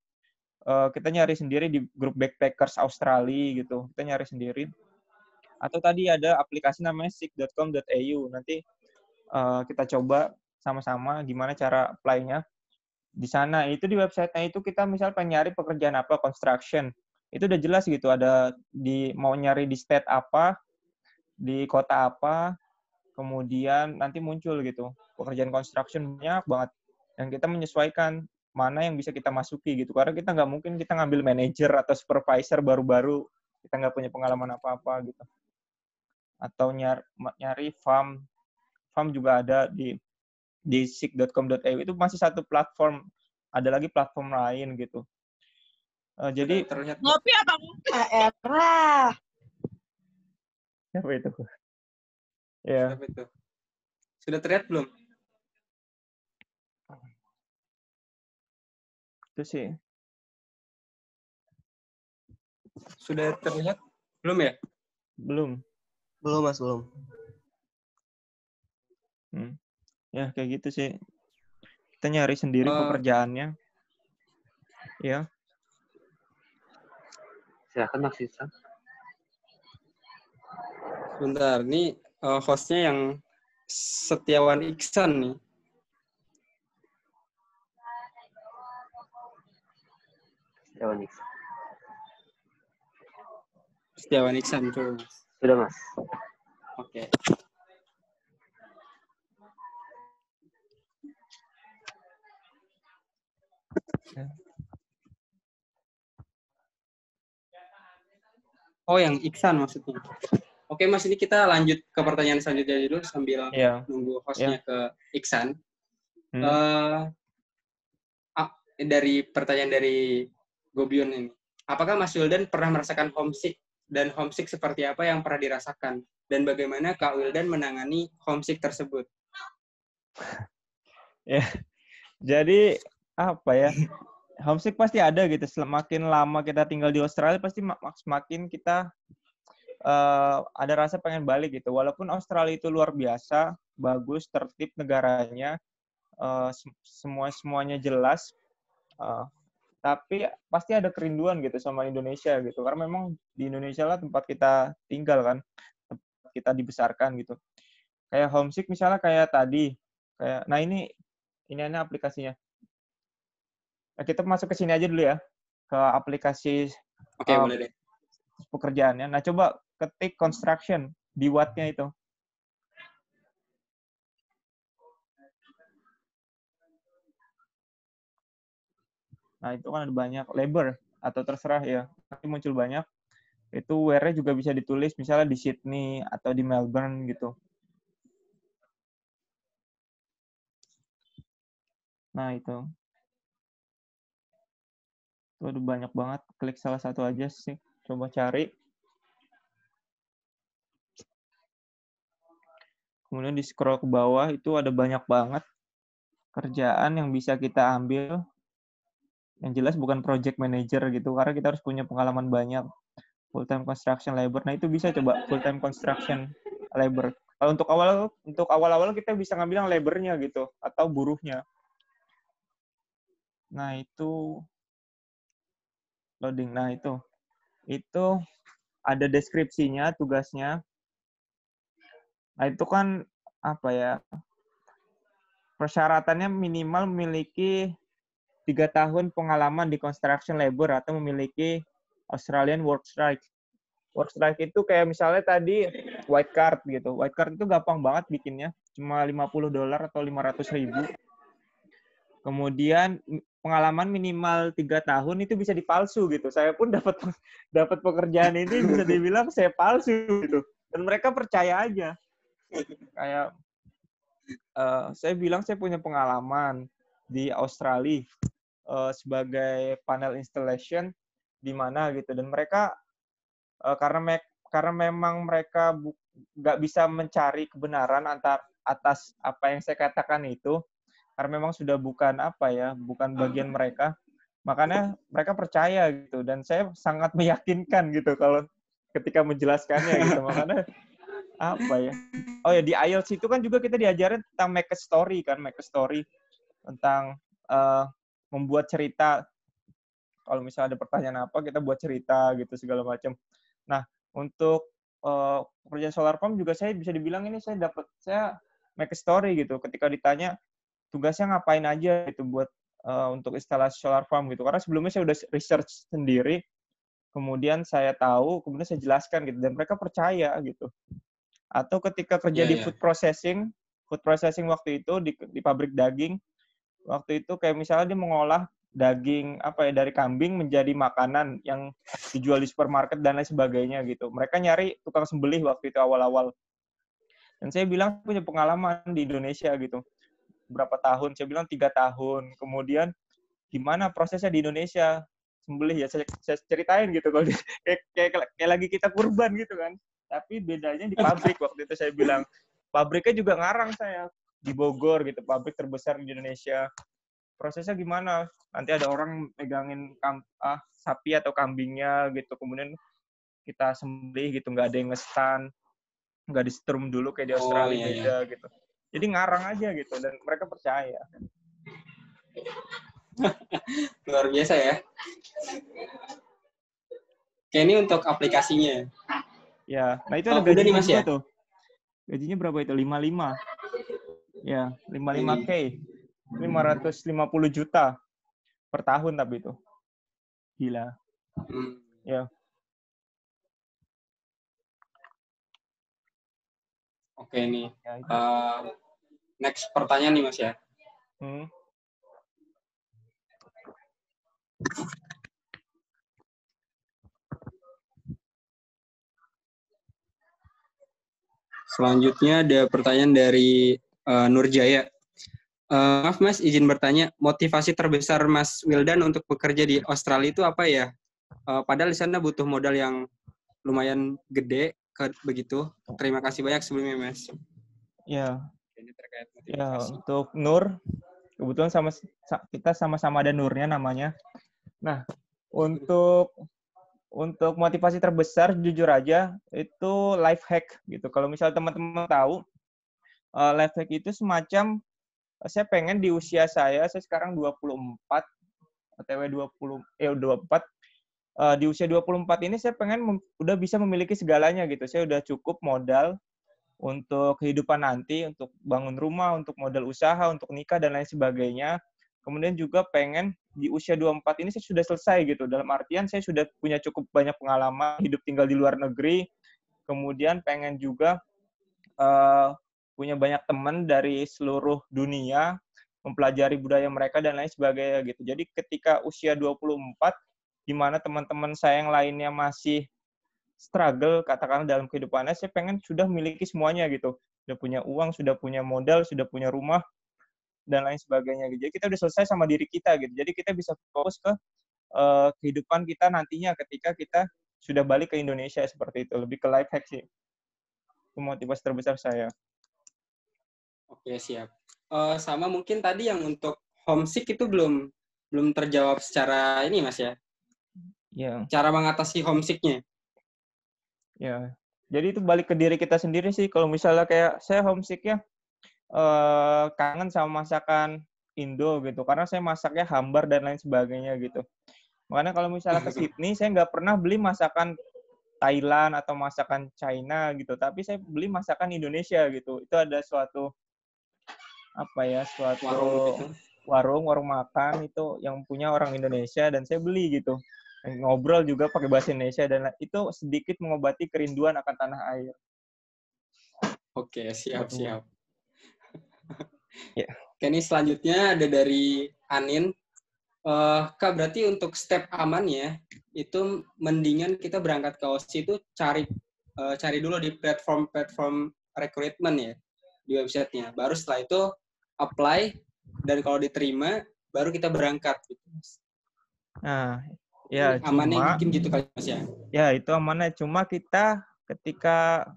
kita nyari sendiri di grup Backpackers Australia gitu. Kita nyari sendiri. Atau tadi ada aplikasi namanya seek.com.au. Nanti kita coba sama-sama gimana cara apply-nya. Di sana itu di website-nya itu kita misal pengen nyari pekerjaan apa, construction. Itu udah jelas gitu, ada mau nyari di state apa, di kota apa, kemudian nanti muncul gitu. Pekerjaan construction banyak banget. Dan kita menyesuaikan mana yang bisa kita masuki gitu. Karena kita nggak mungkin kita ngambil manager atau supervisor baru-baru, kita nggak punya pengalaman apa-apa gitu. Atau nyari farm juga ada di seek.com.au. Itu masih satu platform, ada lagi platform lain gitu. Jadi terlihat ngopi apa? apa itu? Ya. itu. Sudah terlihat belum? Itu sih. Sudah terlihat belum ya? Belum. Belum Mas, belum. Ya kayak gitu sih. Kita nyari sendiri pekerjaannya. Ya. Silakan Mas Ihsan. Bentar, ini hostnya yang Setiawan Iksan nih. Setiawan Iksan tuh. Sudah Mas. Oke. Oh, yang Iksan maksudnya. Oke, Mas, ini kita lanjut ke pertanyaan selanjutnya dulu sambil nunggu hostnya ke Iksan. Dari pertanyaan dari Gobion ini, apakah Mas Wildan pernah merasakan homesick, dan homesick seperti apa yang pernah dirasakan? Dan bagaimana Kak Wildan menangani homesick tersebut? Ya, jadi apa ya? Homesick pasti ada gitu. Semakin lama kita tinggal di Australia, pasti semakin kita ada rasa pengen balik gitu. Walaupun Australia itu luar biasa, bagus, tertib negaranya, semuanya jelas. tapi pasti ada kerinduan gitu sama Indonesia gitu. Karena memang di Indonesia lah tempat kita tinggal kan, tempat kita dibesarkan gitu. Kayak homesick misalnya kayak tadi, nah ini aplikasinya. Nah, kita masuk ke sini aja dulu ya, ke aplikasi Oke, boleh deh. pekerjaannya. Nah, coba ketik construction di Watt-nya itu. Nah, itu kan ada banyak labor atau terserah ya. Nanti muncul banyak. Itu where-nya juga bisa ditulis misalnya di Sydney atau di Melbourne gitu. Nah, itu. Itu ada banyak banget. Klik salah satu aja sih. Coba cari. Kemudian di scroll ke bawah itu ada banyak banget kerjaan yang bisa kita ambil. Yang jelas bukan project manager gitu, karena kita harus punya pengalaman banyak. Full-time construction labor. Nah, itu bisa coba full-time construction labor. Kalau untuk awal-awal kita bisa ngambil yang labornya gitu, atau buruhnya. Nah, itu loading. Nah, itu ada deskripsinya, tugasnya. Nah, itu kan apa ya? Persyaratannya minimal memiliki 3 tahun pengalaman di construction labor atau memiliki Australian Work Strike. Work Strike itu kayak misalnya tadi white card gitu. White card itu gampang banget bikinnya, cuma $50 atau 500.000. Kemudian pengalaman minimal 3 tahun itu bisa dipalsu gitu. Saya pun dapat pekerjaan ini bisa dibilang saya palsu gitu. Dan mereka percaya aja. Kayak saya bilang saya punya pengalaman di Australia sebagai panel installation di mana gitu, dan mereka karena memang mereka nggak bisa mencari kebenaran atas apa yang saya katakan itu, karena memang sudah bukan bagian mereka, makanya mereka percaya gitu, dan saya sangat meyakinkan gitu kalau ketika menjelaskannya gitu. Makanya oh ya, di IELTS itu kan juga kita diajarin tentang make a story tentang membuat cerita. Kalau misalnya ada pertanyaan apa, kita buat cerita gitu segala macam. Nah, untuk pekerjaan solar farm juga saya bisa dibilang ini saya make a story gitu. Ketika ditanya tugasnya ngapain aja gitu buat untuk instalasi solar farm gitu. Karena sebelumnya saya udah research sendiri, kemudian saya tahu, kemudian saya jelaskan gitu, dan mereka percaya gitu. Atau ketika kerja di food processing waktu itu di pabrik daging, waktu itu kayak misalnya dia mengolah daging dari kambing menjadi makanan yang dijual di supermarket dan lain sebagainya gitu. Mereka nyari tukang sembelih waktu itu awal-awal. Dan saya bilang punya pengalaman di Indonesia gitu. Berapa tahun? Saya bilang 3 tahun. Kemudian gimana prosesnya di Indonesia sembelih ya, saya ceritain gitu kalau kayak lagi kita kurban gitu kan. Tapi bedanya di pabrik waktu itu saya bilang. Pabriknya juga ngarang saya di Bogor gitu, pabrik terbesar di Indonesia. Prosesnya gimana? Nanti ada orang megangin sapi atau kambingnya gitu, kemudian kita sembelih gitu, nggak ada yang nge-stand, nggak di-strum dulu kayak di Australia, beda gitu. Jadi ngarang aja gitu, dan mereka percaya. Luar biasa ya. Kayak ini untuk aplikasinya. Ya, nah itu ada gajinya nih, juga tuh. Gajinya berapa itu? 55. Ya, 55K. 550 juta per tahun tapi itu. Gila. Ya. Oke nih. Next pertanyaan nih Mas ya. Selanjutnya ada pertanyaan dari Nurjaya. Maaf Mas, izin bertanya, motivasi terbesar Mas Wildan untuk bekerja di Australia itu apa ya? Padahal di sana butuh modal yang lumayan gede, begitu. Terima kasih banyak sebelumnya Mas. Ya. Ini terkait motivasi. Ya, untuk Nur, kebetulan kita sama-sama ada Nurnya namanya. Nah, untuk motivasi terbesar jujur aja itu life hack gitu. Kalau misalnya teman-teman tahu, life hack itu semacam saya pengen di usia saya sekarang 24, OTW 24, di usia 24 ini saya pengen udah bisa memiliki segalanya gitu. Saya udah cukup modal untuk kehidupan nanti, untuk bangun rumah, untuk modal usaha, untuk nikah dan lain sebagainya. Kemudian juga pengen di usia 24 ini saya sudah selesai gitu. Dalam artian saya sudah punya cukup banyak pengalaman hidup tinggal di luar negeri. Kemudian pengen juga punya banyak teman dari seluruh dunia, mempelajari budaya mereka dan lain sebagainya gitu. Jadi ketika usia 24, di mana teman-teman saya yang lainnya masih struggle, katakanlah dalam kehidupannya, saya pengen sudah memiliki semuanya gitu. Sudah punya uang, sudah punya modal, sudah punya rumah, dan lain sebagainya gitu. Jadi kita udah selesai sama diri kita gitu. Jadi kita bisa fokus ke kehidupan kita nantinya ketika kita sudah balik ke Indonesia seperti itu. Lebih ke life hack sih. Itu motivasi terbesar saya. Oke, siap. Sama mungkin tadi yang untuk homesick itu belum terjawab secara ini, Mas ya. Ya. Cara mengatasi homesicknya. Ya. Jadi itu balik ke diri kita sendiri sih. Kalau misalnya kayak saya homesick-nya kangen sama masakan Indo gitu. Karena saya masaknya hambar dan lain sebagainya gitu. Makanya kalau misalnya ke Sydney, saya nggak pernah beli masakan Thailand atau masakan China gitu. Tapi saya beli masakan Indonesia gitu. Itu ada suatu warung makan itu yang punya orang Indonesia dan saya beli gitu. Ngobrol juga pakai bahasa Indonesia dan itu sedikit mengobati kerinduan akan tanah air. Oke, siap. Ya. Oke, ini selanjutnya ada dari Anin. Kak, berarti untuk step amannya itu mendingan kita berangkat ke OSI itu cari dulu di platform recruitment ya, di websitenya. Baru setelah itu apply dan kalau diterima baru kita berangkat gitu. Nah, ya Amannya cuma mungkin gitu kali Mas ya. ya itu amannya cuma kita ketika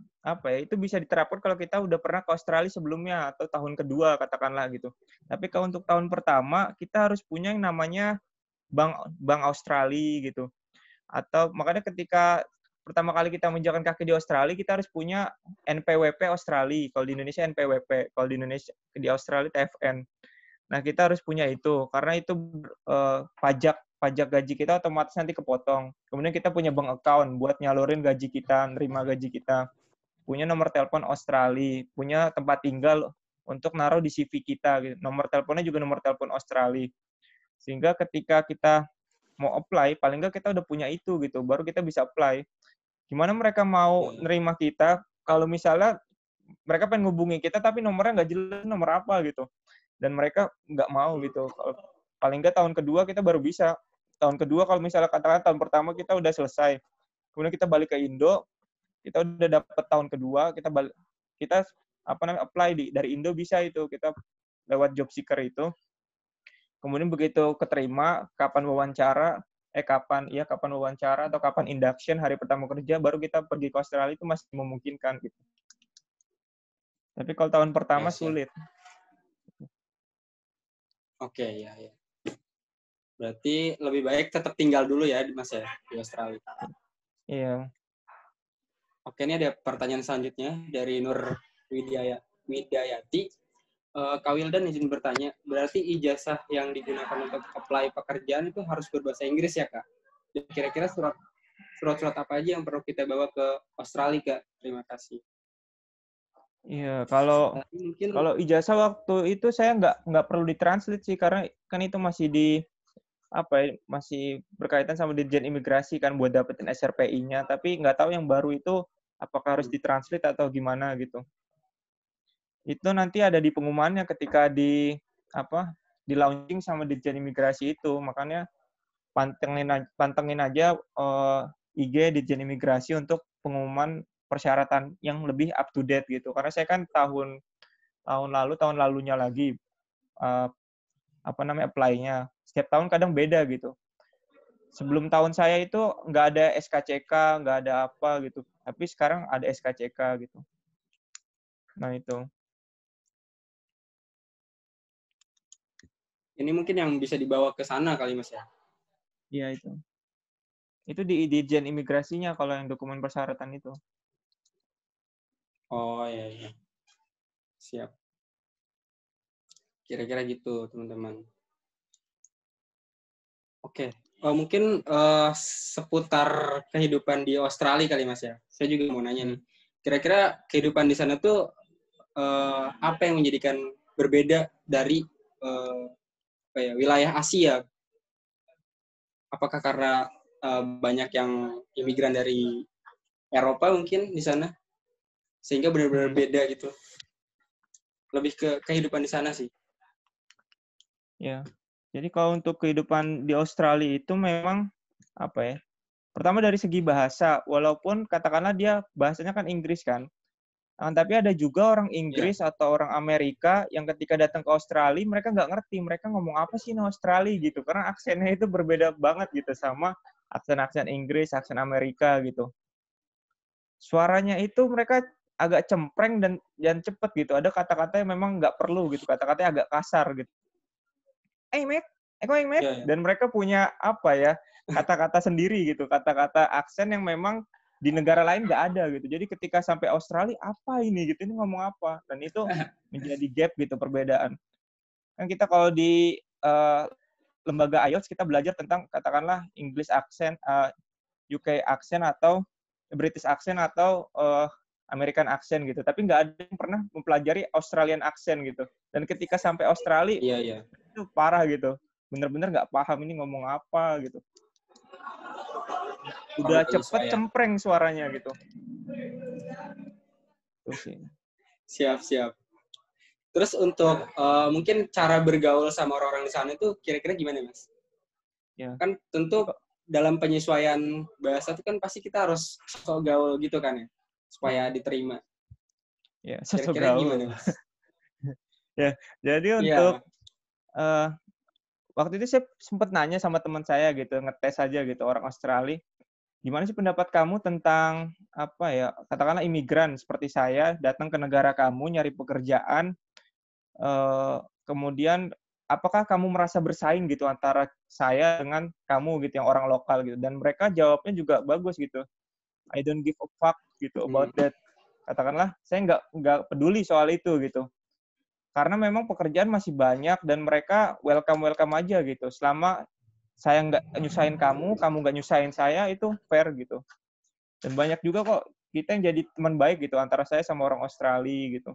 itu bisa diterapkan kalau kita udah pernah ke Australia sebelumnya atau tahun kedua katakanlah gitu. Tapi kalau untuk tahun pertama kita harus punya yang namanya bank Australia gitu. Atau makanya ketika pertama kali kita menjalankan kaki di Australia kita harus punya NPWP Australia. Kalau di Indonesia NPWP, kalau di Indonesia di Australia TFN. Nah, kita harus punya itu karena itu pajak gaji kita otomatis nanti kepotong. Kemudian kita punya bank account buat nyalurin gaji kita, nerima gaji kita. Punya nomor telepon Australia, punya tempat tinggal untuk naruh di CV kita. Gitu. Nomor teleponnya juga nomor telepon Australia. Sehingga ketika kita mau apply, paling nggak kita udah punya itu gitu, baru kita bisa apply. Gimana mereka mau nerima kita kalau misalnya mereka pengen ngubungi kita tapi nomornya nggak jelas nomor apa gitu. Dan mereka nggak mau gitu. Paling nggak tahun kedua kita baru bisa. Tahun kedua kalau misalnya katakan tahun pertama kita udah selesai. Kemudian kita balik ke Indo, kita udah dapat tahun kedua, kita apply dari Indo bisa itu. Kita lewat job seeker itu. Kemudian begitu keterima, kapan wawancara atau kapan induction hari pertama kerja, baru kita pergi ke Australia itu masih memungkinkan gitu. Tapi kalau tahun pertama sulit. Oke, ya. Berarti lebih baik tetap tinggal dulu ya, Mas ya, di Australia. Iya. Oke, ini ada pertanyaan selanjutnya dari Nur Widayati. Kak Wildan izin bertanya, berarti ijazah yang digunakan untuk apply pekerjaan itu harus berbahasa Inggris ya, Kak? Dan kira-kira surat-surat apa aja yang perlu kita bawa ke Australia, Kak? Terima kasih. Iya, kalau ijazah waktu itu saya nggak perlu ditranslate sih karena kan itu masih masih berkaitan sama Dirjen Imigrasi kan buat dapetin SRPI-nya, tapi nggak tahu yang baru itu apakah harus ditranslate atau gimana gitu. Itu nanti ada di pengumumannya ketika di launching sama Dirjen Imigrasi itu, makanya pantengin aja IG Dirjen Imigrasi untuk pengumuman persyaratan yang lebih up to date gitu. Karena saya kan tahun lalunya lagi apply-nya. Setiap tahun kadang beda gitu. Sebelum tahun saya itu nggak ada SKCK, nggak ada apa gitu. Tapi sekarang ada SKCK gitu. Nah itu. Ini mungkin yang bisa dibawa ke sana kali Mas ya? Iya itu. Itu di Dirjen Imigrasinya kalau yang dokumen persyaratan itu. Oh iya. Siap. Kira-kira gitu teman-teman. Oke. Mungkin seputar kehidupan di Australia kali Mas ya. Saya juga mau nanya nih. Kira-kira kehidupan di sana tuh apa yang menjadikan berbeda dari wilayah Asia? Apakah karena banyak yang imigran dari Eropa mungkin di sana sehingga benar-benar beda gitu? Lebih ke kehidupan di sana sih. Ya. Jadi kalau untuk kehidupan di Australia itu memang apa ya? Pertama dari segi bahasa, walaupun katakanlah dia bahasanya kan Inggris kan. Tapi ada juga orang Inggris atau orang Amerika yang ketika datang ke Australia mereka nggak ngerti mereka ngomong apa sih di Australia gitu, karena aksennya itu berbeda banget gitu sama aksen-aksen Inggris, aksen Amerika gitu. Suaranya itu mereka agak cempreng dan cepet gitu. Ada kata-kata yang memang nggak perlu gitu, kata-katanya agak kasar gitu. Mate, mate. Dan mereka punya apa ya, kata-kata sendiri gitu, kata-kata aksen yang memang di negara lain nggak ada gitu. Jadi ketika sampai Australia, apa ini gitu, ini ngomong apa? Dan itu menjadi gap gitu, perbedaan. Kan kita kalau di lembaga IELTS kita belajar tentang katakanlah English accent, UK accent atau British accent atau American accent gitu. Tapi nggak ada yang pernah mempelajari Australian accent gitu. Dan ketika sampai Australia, itu parah gitu. Bener-bener nggak paham ini ngomong apa gitu. Udah cepet cempreng suaranya gitu. Terus sih. Siap. Terus untuk mungkin cara bergaul sama orang-orang di sana itu kira-kira gimana, Mas? Ya. Kan tentu dalam penyesuaian bahasa itu kan pasti kita harus sok gaul gitu kan ya, supaya diterima. Ya, kira-kira gimana, Mas? Ya, jadi untuk waktu itu saya sempat nanya sama teman saya gitu, ngetes aja gitu orang Australia. Gimana sih pendapat kamu tentang apa ya, katakanlah imigran seperti saya datang ke negara kamu nyari pekerjaan, kemudian apakah kamu merasa bersaing gitu antara saya dengan kamu gitu yang orang lokal gitu, dan mereka jawabnya juga bagus gitu. I don't give a fuck gitu about that. Katakanlah saya nggak peduli soal itu gitu. Karena memang pekerjaan masih banyak dan mereka welcome aja gitu. Selama saya nggak nyusahin kamu nggak nyusahin saya, itu fair gitu. Dan banyak juga kok kita yang jadi teman baik gitu antara saya sama orang Australia gitu.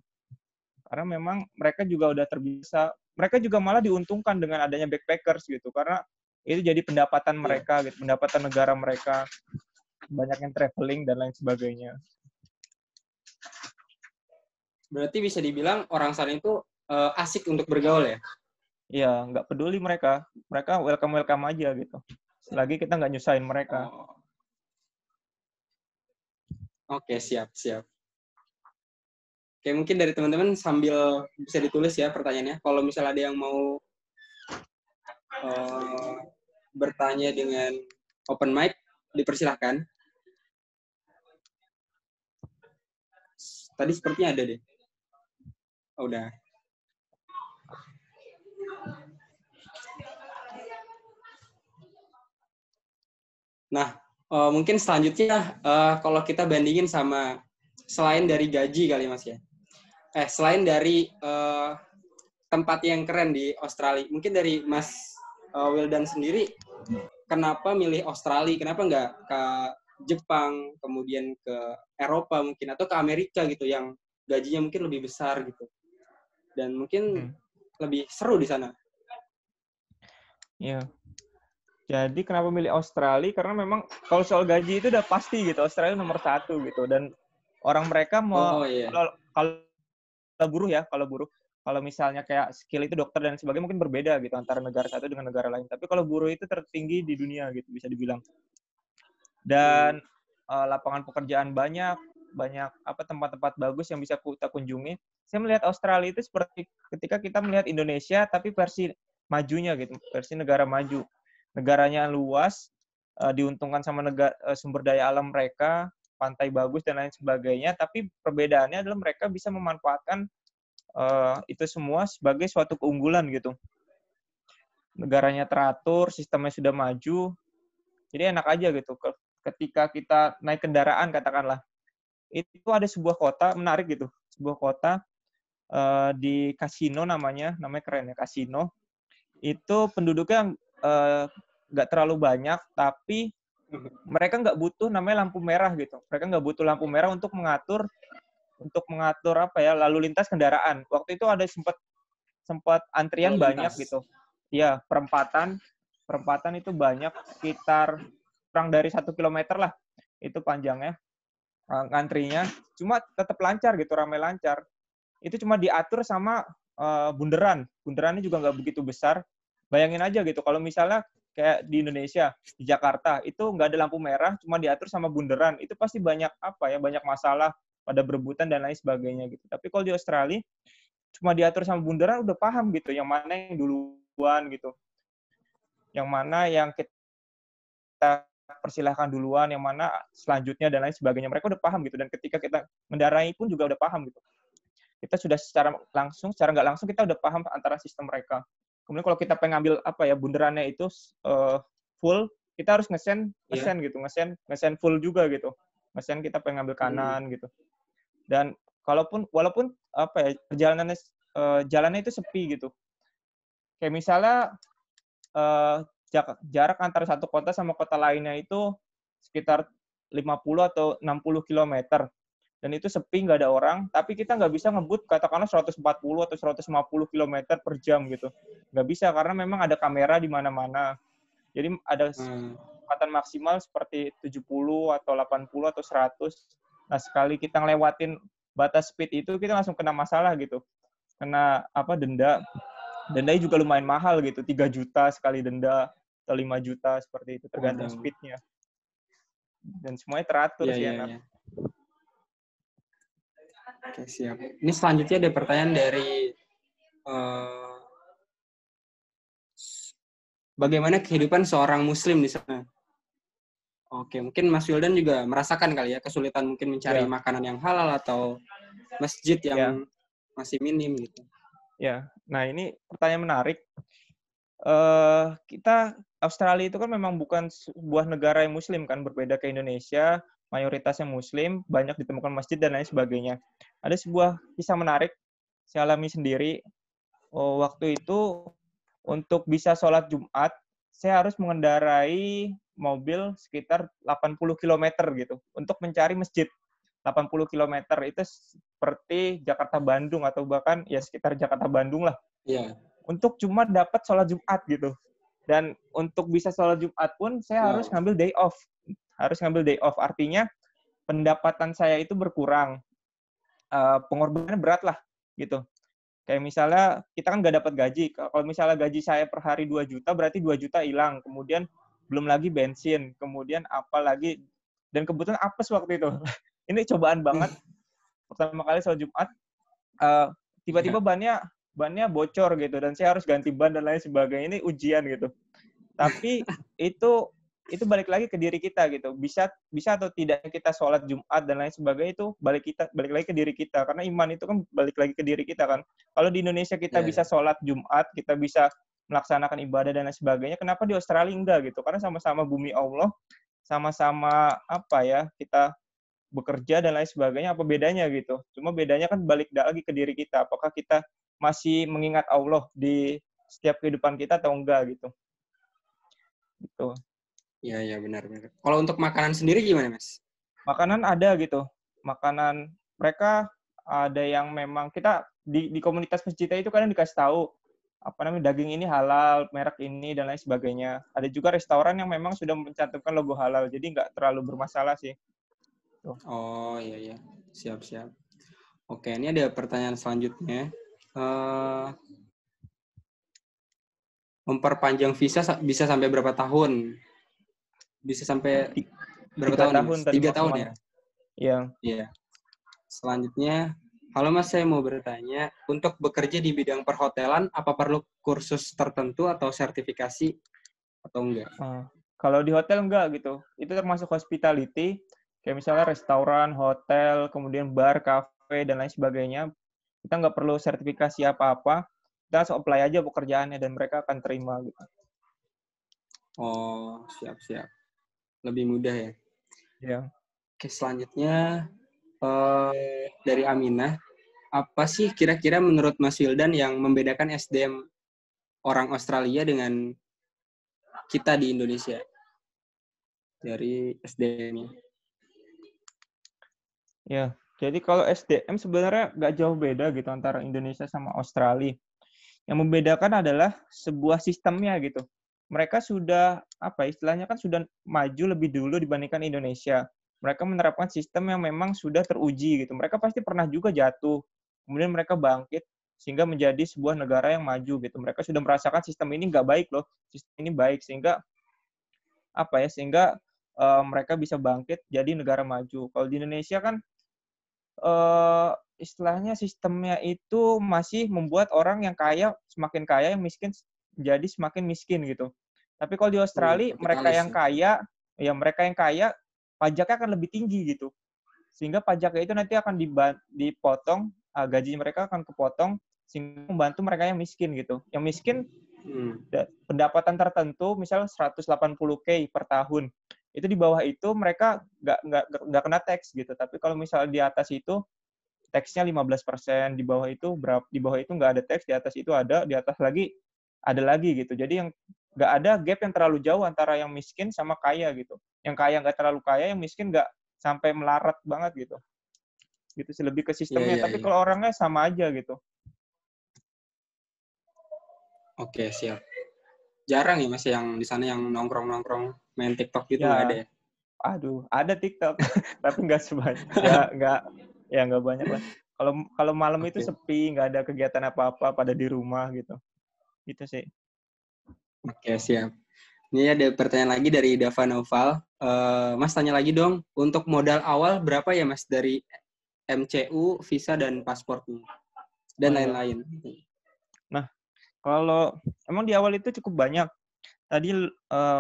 Karena memang mereka juga udah terbiasa. Mereka juga malah diuntungkan dengan adanya backpackers gitu. Karena itu jadi pendapatan mereka gitu, pendapatan negara mereka. Banyak yang traveling dan lain sebagainya. Berarti bisa dibilang orang sana itu asik untuk bergaul ya? Iya, nggak peduli mereka. Mereka welcome aja gitu. Selagi kita nggak nyusahin mereka. Oke, siap. Oke, mungkin dari teman-teman sambil bisa ditulis ya pertanyaannya. Kalau misalnya ada yang mau bertanya dengan open mic, dipersilahkan. Tadi sepertinya ada deh. Oh, udah. Nah, mungkin selanjutnya kalau kita bandingin sama selain dari gaji kali Mas ya. Selain dari tempat yang keren di Australia, mungkin dari Mas Wildan sendiri, kenapa milih Australia? Kenapa nggak ke Jepang, kemudian ke Eropa mungkin, atau ke Amerika gitu yang gajinya mungkin lebih besar gitu, dan mungkin lebih seru di sana? Iya. Jadi kenapa milih Australia? Karena memang kalau soal gaji itu udah pasti gitu, Australia nomor 1 gitu. Dan orang mereka mau kalau buruh, kalau misalnya kayak skill itu dokter dan sebagainya mungkin berbeda gitu antara negara satu dengan negara lain. Tapi kalau buruh itu tertinggi di dunia gitu bisa dibilang. Dan lapangan pekerjaan banyak tempat-tempat bagus yang bisa kita kunjungi. Saya melihat Australia itu seperti ketika kita melihat Indonesia tapi versi majunya gitu, versi negara maju. Negaranya luas, diuntungkan sama sumber daya alam mereka, pantai bagus dan lain sebagainya, tapi perbedaannya adalah mereka bisa memanfaatkan itu semua sebagai suatu keunggulan gitu. Negaranya teratur, sistemnya sudah maju, jadi enak aja gitu. Ketika kita naik kendaraan katakanlah, itu ada sebuah kota menarik gitu, sebuah kota di Casino namanya keren ya, Casino. Itu penduduknya nggak terlalu banyak, tapi mereka nggak butuh namanya lampu merah gitu. Mereka nggak butuh lampu merah untuk mengatur apa ya, lalu lintas kendaraan. Waktu itu ada sempat antrian banyak gitu. Iya, perempatan itu banyak, sekitar kurang dari 1 kilometer lah itu panjangnya ngantrinya. Cuma tetap lancar gitu, ramai lancar. Itu cuma diatur sama bunderannya juga nggak begitu besar. Bayangin aja gitu, kalau misalnya kayak di Indonesia, di Jakarta, itu nggak ada lampu merah, cuma diatur sama bunderan, itu pasti banyak masalah pada berebutan dan lain sebagainya gitu. Tapi kalau di Australia, cuma diatur sama bunderan udah paham gitu, yang mana yang duluan gitu, yang mana yang kita persilahkan duluan, yang mana selanjutnya dan lain sebagainya. Mereka udah paham gitu, dan ketika kita mendarai pun juga udah paham gitu. Kita sudah secara nggak langsung kita udah paham antara sistem mereka. Kemudian kalau kita pengen ngambil bunderannya itu full, kita harus ngesen full juga gitu. Ngesen kita pengen ngambil kanan gitu. Dan walaupun jalannya itu sepi gitu. Kayak misalnya jarak antara satu kota sama kota lainnya itu sekitar 50 atau 60 kilometer. Dan itu sepi, nggak ada orang, tapi kita nggak bisa ngebut katakanlah 140 atau 150 km per jam gitu. Nggak bisa, karena memang ada kamera di mana-mana. Jadi ada kecepatan maksimal seperti 70 atau 80 atau 100. Nah, sekali kita ngelewatin batas speed itu, kita langsung kena masalah gitu. Kena denda. Dendanya juga lumayan mahal gitu, 3 juta sekali denda, atau 5 juta seperti itu, tergantung speednya. Dan semuanya teratur sih, enak. Oke, siap. Ini selanjutnya ada pertanyaan dari bagaimana kehidupan seorang muslim di sana? Oke, mungkin Mas Wildan juga merasakan kali ya kesulitan mungkin mencari makanan yang halal atau masjid yang masih minim gitu. Ya, nah ini pertanyaan menarik. Australia itu kan memang bukan sebuah negara yang muslim kan, berbeda ke Indonesia, mayoritasnya muslim, banyak ditemukan masjid dan lain sebagainya. Ada sebuah kisah menarik saya alami sendiri. Waktu itu untuk bisa sholat Jumat, saya harus mengendarai mobil sekitar 80 km gitu untuk mencari masjid. 80 km itu seperti Jakarta-Bandung atau bahkan ya sekitar Jakarta-Bandung lah. Iya. Untuk cuma dapat sholat Jumat gitu. Dan untuk bisa sholat Jumat pun saya harus ngambil day off. Artinya pendapatan saya itu berkurang. Pengorbanan berat lah gitu. Kayak misalnya kita kan nggak dapat gaji. Kalau misalnya gaji saya per hari 2 juta, berarti 2 juta hilang. Kemudian belum lagi bensin. Kemudian apa lagi. Dan kebetulan apes waktu itu. Ini cobaan banget. Pertama kali sholat Jumat. Tiba-tiba bannya bocor gitu. Dan saya harus ganti ban dan lain sebagainya. Ini ujian gitu. Tapi itu balik lagi ke diri kita gitu. Bisa atau tidak kita sholat Jumat dan lain sebagainya, itu balik lagi ke diri kita. Karena iman itu kan balik lagi ke diri kita kan. Kalau di Indonesia kita bisa sholat Jumat, kita bisa melaksanakan ibadah dan lain sebagainya, kenapa di Australia enggak gitu? Karena sama-sama bumi Allah, sama-sama kita bekerja dan lain sebagainya, apa bedanya gitu? Cuma bedanya kan balik lagi ke diri kita. Apakah kita masih mengingat Allah di setiap kehidupan kita atau enggak gitu? Gitu. Iya, benar. Kalau untuk makanan sendiri gimana, Mas? Makanan ada gitu. Makanan mereka ada yang memang kita di komunitas masjid itu kadang dikasih tahu daging ini halal, merek ini dan lain sebagainya. Ada juga restoran yang memang sudah mencantumkan logo halal, jadi nggak terlalu bermasalah sih. Tuh. Oh iya, siap. Oke, ini ada pertanyaan selanjutnya. Memperpanjang visa bisa sampai berapa tahun? Bisa sampai berapa tahun? 3 tahun ya? Iya. Selanjutnya, halo Mas, saya mau bertanya, untuk bekerja di bidang perhotelan, apa perlu kursus tertentu atau sertifikasi atau enggak? Kalau di hotel enggak gitu. Itu termasuk hospitality, kayak misalnya restoran, hotel, kemudian bar, kafe, dan lain sebagainya. Kita nggak perlu sertifikasi apa-apa. Kita langsung apply aja pekerjaannya dan mereka akan terima gitu. Oh, siap. Lebih mudah ya? Iya. Oke, selanjutnya dari Aminah. Apa sih kira-kira menurut Mas Wildan yang membedakan SDM orang Australia dengan kita di Indonesia dari SDM-nya? Ya, jadi kalau SDM sebenarnya nggak jauh beda gitu antara Indonesia sama Australia. Yang membedakan adalah sebuah sistemnya gitu. Mereka sudah, istilahnya kan sudah maju lebih dulu dibandingkan Indonesia. Mereka menerapkan sistem yang memang sudah teruji gitu. Mereka pasti pernah juga jatuh. Kemudian mereka bangkit sehingga menjadi sebuah negara yang maju gitu. Mereka sudah merasakan sistem ini nggak baik loh. Sistem ini baik sehingga mereka bisa bangkit jadi negara maju. Kalau di Indonesia kan istilahnya sistemnya itu masih membuat orang yang kaya semakin kaya, yang miskin jadi semakin miskin gitu. Tapi kalau di Australia mereka yang kaya pajaknya akan lebih tinggi gitu. Sehingga pajaknya itu nanti akan dipotong, gaji mereka akan kepotong sehingga membantu mereka yang miskin gitu. Yang miskin pendapatan tertentu misal 180K per tahun. Itu di bawah itu mereka nggak kena tax gitu. Tapi kalau misalnya di atas itu tax-nya 15%, di bawah itu nggak ada tax, di atas itu ada, di atas lagi ada lagi gitu. Jadi yang nggak ada gap yang terlalu jauh antara yang miskin sama kaya gitu. Yang kaya nggak terlalu kaya, yang miskin nggak sampai melarat banget gitu. Gitu sih, lebih ke sistemnya. Tapi kalau orangnya sama aja gitu. Oke, siap. Jarang ya Mas yang di sana yang nongkrong-nongkrong main TikTok gitu nggak ada ya? Aduh, ada TikTok, tapi nggak sebanyak. Nggak banyak lah. Kalau malam itu sepi, nggak ada kegiatan apa-apa, pada di rumah gitu. Gitu sih. Oke, siap. Ini ada pertanyaan lagi dari Dava Noval. Mas tanya lagi dong, untuk modal awal berapa ya Mas dari MCU, visa dan pasportnya dan lain-lain? Nah, kalau emang di awal itu cukup banyak. Tadi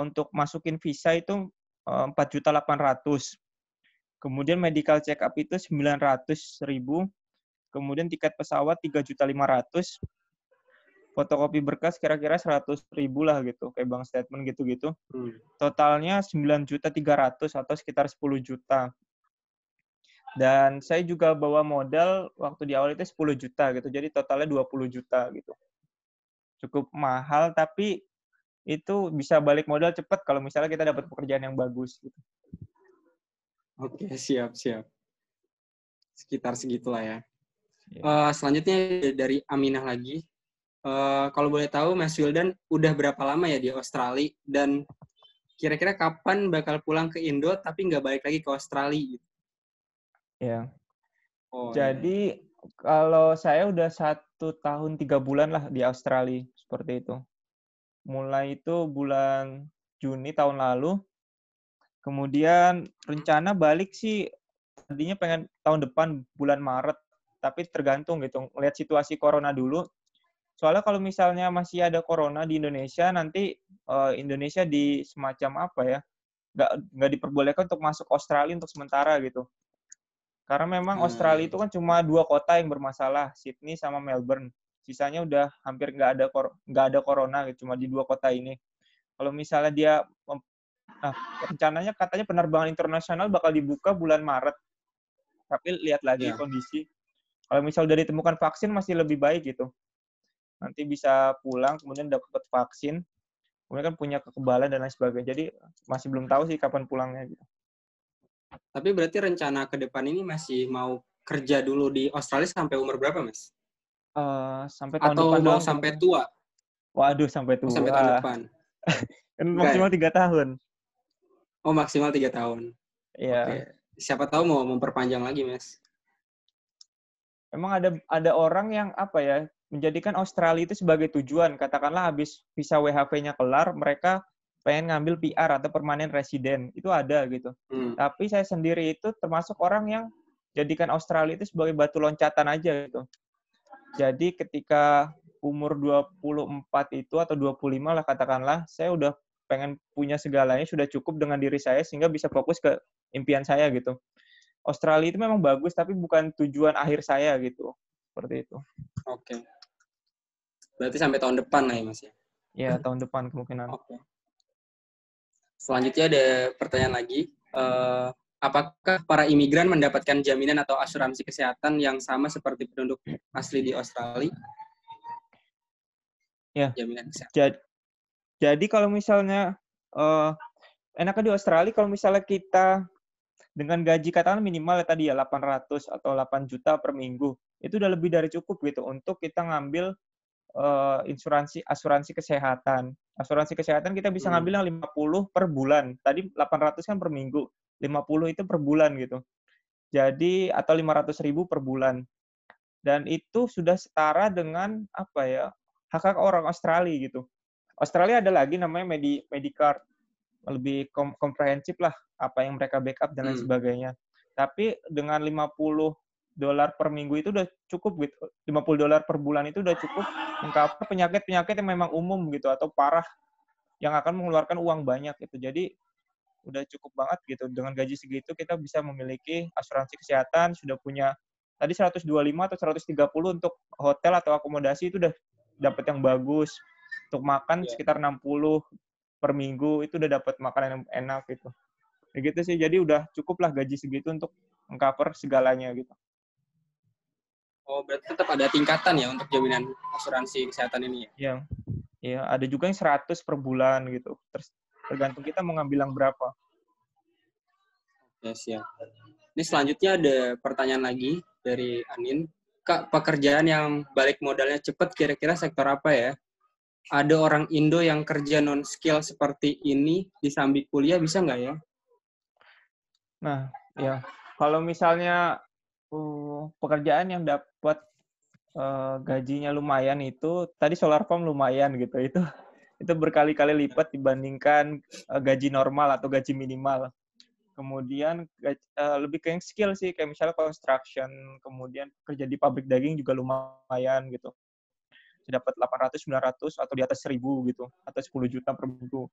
untuk masukin visa itu 4.800.000. Kemudian medical check up itu 900.000. Kemudian tiket pesawat 3.500.000. Fotokopi berkas kira-kira 100.000 lah gitu, kayak bank statement gitu-gitu. Totalnya 9.300.000 atau sekitar 10 juta. Dan saya juga bawa modal waktu di awal itu 10 juta gitu. Jadi totalnya 20 juta gitu. Cukup mahal, tapi itu bisa balik modal cepat kalau misalnya kita dapat pekerjaan yang bagus gitu. Oke, siap. Sekitar segitulah ya. Selanjutnya dari Aminah lagi. Kalau boleh tahu, Mas Wildan udah berapa lama ya di Australia? Dan kira-kira kapan bakal pulang ke Indo tapi nggak balik lagi ke Australia? Gitu? Ya. Jadi kalau saya udah 1 tahun 3 bulan lah di Australia, seperti itu. Mulai itu bulan Juni tahun lalu. Kemudian rencana balik sih tadinya pengen tahun depan bulan Maret, tapi tergantung gitu, lihat situasi corona dulu. Soalnya kalau misalnya masih ada corona di Indonesia, nanti Indonesia di semacam nggak diperbolehkan untuk masuk Australia untuk sementara gitu. Karena memang Australia itu kan cuma 2 kota yang bermasalah, Sydney sama Melbourne. Sisanya udah hampir nggak ada corona gitu, cuma di 2 kota ini. Kalau misalnya dia rencananya katanya penerbangan internasional bakal dibuka bulan Maret. Tapi lihat lagi kondisi. Kalau misal udah ditemukan vaksin masih lebih baik gitu. Nanti bisa pulang, kemudian dapat vaksin, kemudian kan punya kekebalan dan lain sebagainya. Jadi masih belum tahu sih kapan pulangnya gitu. Tapi berarti rencana ke depan ini masih mau kerja dulu di Australia sampai umur berapa, Mas? Sampai tahun depan atau mau sampai tua? Waduh, sampai tua. Sampai tahun depan. Kan maksimal 3 tahun. Oh, maksimal 3 tahun. Iya. Oke. Siapa tahu mau memperpanjang lagi, Mas. Emang ada orang yang menjadikan Australia itu sebagai tujuan. Katakanlah habis visa WHV-nya kelar, mereka pengen ngambil PR atau permanent resident. Itu ada gitu. Tapi saya sendiri itu termasuk orang yang jadikan Australia itu sebagai batu loncatan aja gitu. Jadi ketika umur 24 itu atau 25 lah katakanlah, saya udah pengen punya segalanya, sudah cukup dengan diri saya sehingga bisa fokus ke impian saya gitu. Australia itu memang bagus, tapi bukan tujuan akhir saya gitu. Seperti itu. Oke. Berarti sampai tahun depan lah ya, Mas ya? Ya, tahun depan kemungkinan. Oke. Selanjutnya ada pertanyaan lagi. Apakah para imigran mendapatkan jaminan atau asuransi kesehatan yang sama seperti penduduk asli di Australia? Ya. Jaminan kesehatan. Jadi kalau misalnya enaknya di Australia kalau misalnya kita dengan gaji katakan minimal ya tadi ya 800 atau 8 juta per minggu, itu udah lebih dari cukup gitu untuk kita ngambil asuransi kesehatan. Asuransi kesehatan kita bisa ngambil yang 50 per bulan. Tadi 800 kan per minggu, 50 itu per bulan gitu. Jadi atau 500.000 per bulan. Dan itu sudah setara dengan apa ya? Hak-hak orang Australia gitu. Australia ada lagi namanya Medicare, lebih komprehensif lah apa yang mereka backup dan lain sebagainya. Tapi dengan $50 per minggu itu udah cukup gitu. $50 per bulan itu udah cukup mengcover penyakit-penyakit yang memang umum gitu atau parah yang akan mengeluarkan uang banyak gitu. Jadi udah cukup banget gitu. Dengan gaji segitu kita bisa memiliki asuransi kesehatan, sudah punya tadi 125 atau 130 untuk hotel atau akomodasi itu udah dapat yang bagus. Untuk makan sekitar 60 per minggu itu udah dapat makanan yang enak gitu. Kayak gitu sih. Jadi udah cukup lah gaji segitu untuk mengcover segalanya gitu. Oh, berarti tetap ada tingkatan ya untuk jaminan asuransi kesehatan ini ya? Iya, ada juga yang 100 per bulan gitu. Tergantung kita mau ngambil yang berapa. Ya, siap. Ini selanjutnya ada pertanyaan lagi dari Anin. Kak, pekerjaan yang balik modalnya cepat kira-kira sektor apa ya? Ada orang Indo yang kerja non-skill seperti ini disambi kuliah bisa nggak ya? Nah, ya. Kalau misalnya pekerjaan yang dapat gajinya lumayan itu, tadi solar farm lumayan gitu. Itu berkali-kali lipat dibandingkan gaji normal atau gaji minimal. Kemudian lebih ke yang skill sih, kayak misalnya construction, kemudian kerja di pabrik daging juga lumayan gitu. Dapat 800, 900 atau di atas 1.000 gitu, atau 10 juta per minggu.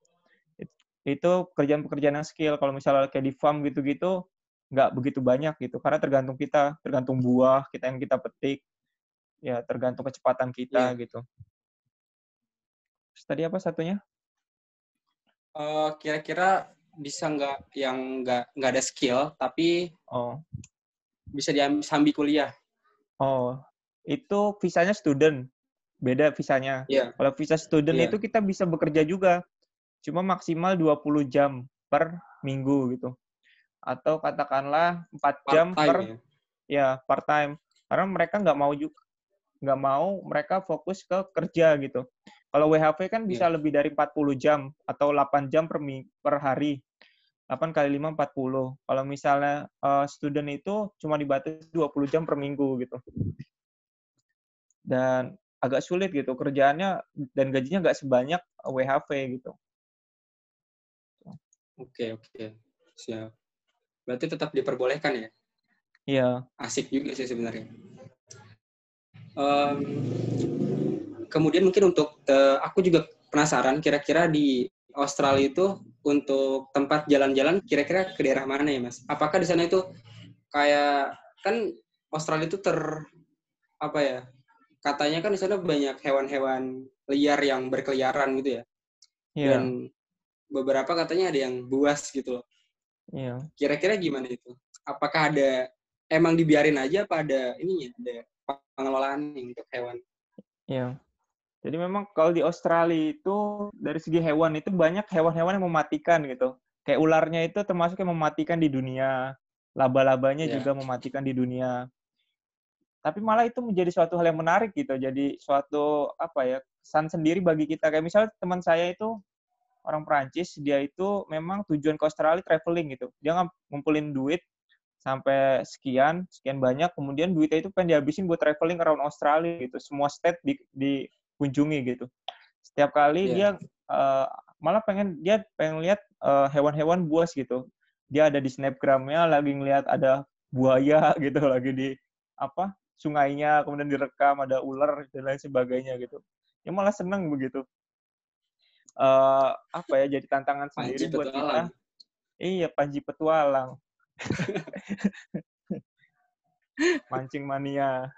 Itu pekerjaan-pekerjaan yang skill. Kalau misalnya kayak di farm gitu-gitu, nggak begitu banyak gitu, karena tergantung kita, tergantung buah kita yang kita petik, ya tergantung kecepatan kita gitu. Terus tadi apa satunya? Kira-kira bisa nggak yang nggak ada skill, tapi bisa diambil kuliah? Oh, itu visanya student. Beda visanya. Yeah. Kalau visa student itu kita bisa bekerja juga. Cuma maksimal 20 jam per minggu gitu. Atau katakanlah 4 jam per part time. Karena mereka nggak mau mereka fokus ke kerja gitu. Kalau WHV kan bisa lebih dari 40 jam atau 8 jam per hari. 8 kali 5, 40. Kalau misalnya student itu cuma dibatasi 20 jam per minggu gitu. Dan agak sulit gitu kerjaannya dan gajinya nggak sebanyak WHV gitu. Oke. Siap. Berarti tetap diperbolehkan ya? Iya. Asik juga sih sebenarnya. Kemudian mungkin untuk aku juga penasaran kira-kira di Australia itu untuk tempat jalan-jalan kira-kira ke daerah mana ya Mas? Apakah di sana itu kayak kan Australia itu katanya kan di sana banyak hewan-hewan liar yang berkeliaran gitu ya? Dan beberapa katanya ada yang buas gitu loh. Iya. Kira-kira gimana itu? Apakah emang dibiarin aja apa ada pengelolaan untuk hewan? Iya. Jadi memang kalau di Australia itu dari segi hewan itu banyak hewan-hewan yang mematikan gitu. Kayak ularnya itu termasuk yang mematikan di dunia. Laba-labanya juga mematikan di dunia. Tapi malah itu menjadi suatu hal yang menarik gitu. Jadi suatu kesan sendiri bagi kita. Kayak misalnya teman saya itu orang Perancis, dia itu memang tujuan ke Australia traveling gitu. Dia ngumpulin duit sampai sekian banyak, kemudian duitnya itu pengen dihabisin buat traveling around Australia gitu. Semua state dikunjungi gitu. Setiap kali dia malah pengen lihat hewan-hewan buas gitu. Dia ada di snapgramnya lagi ngelihat ada buaya gitu, lagi di sungainya, kemudian direkam ada ular dan lain sebagainya gitu. Ya malah seneng begitu. Jadi tantangan sendiri buat kita. Iya, Panji Petualang. Mancing mania.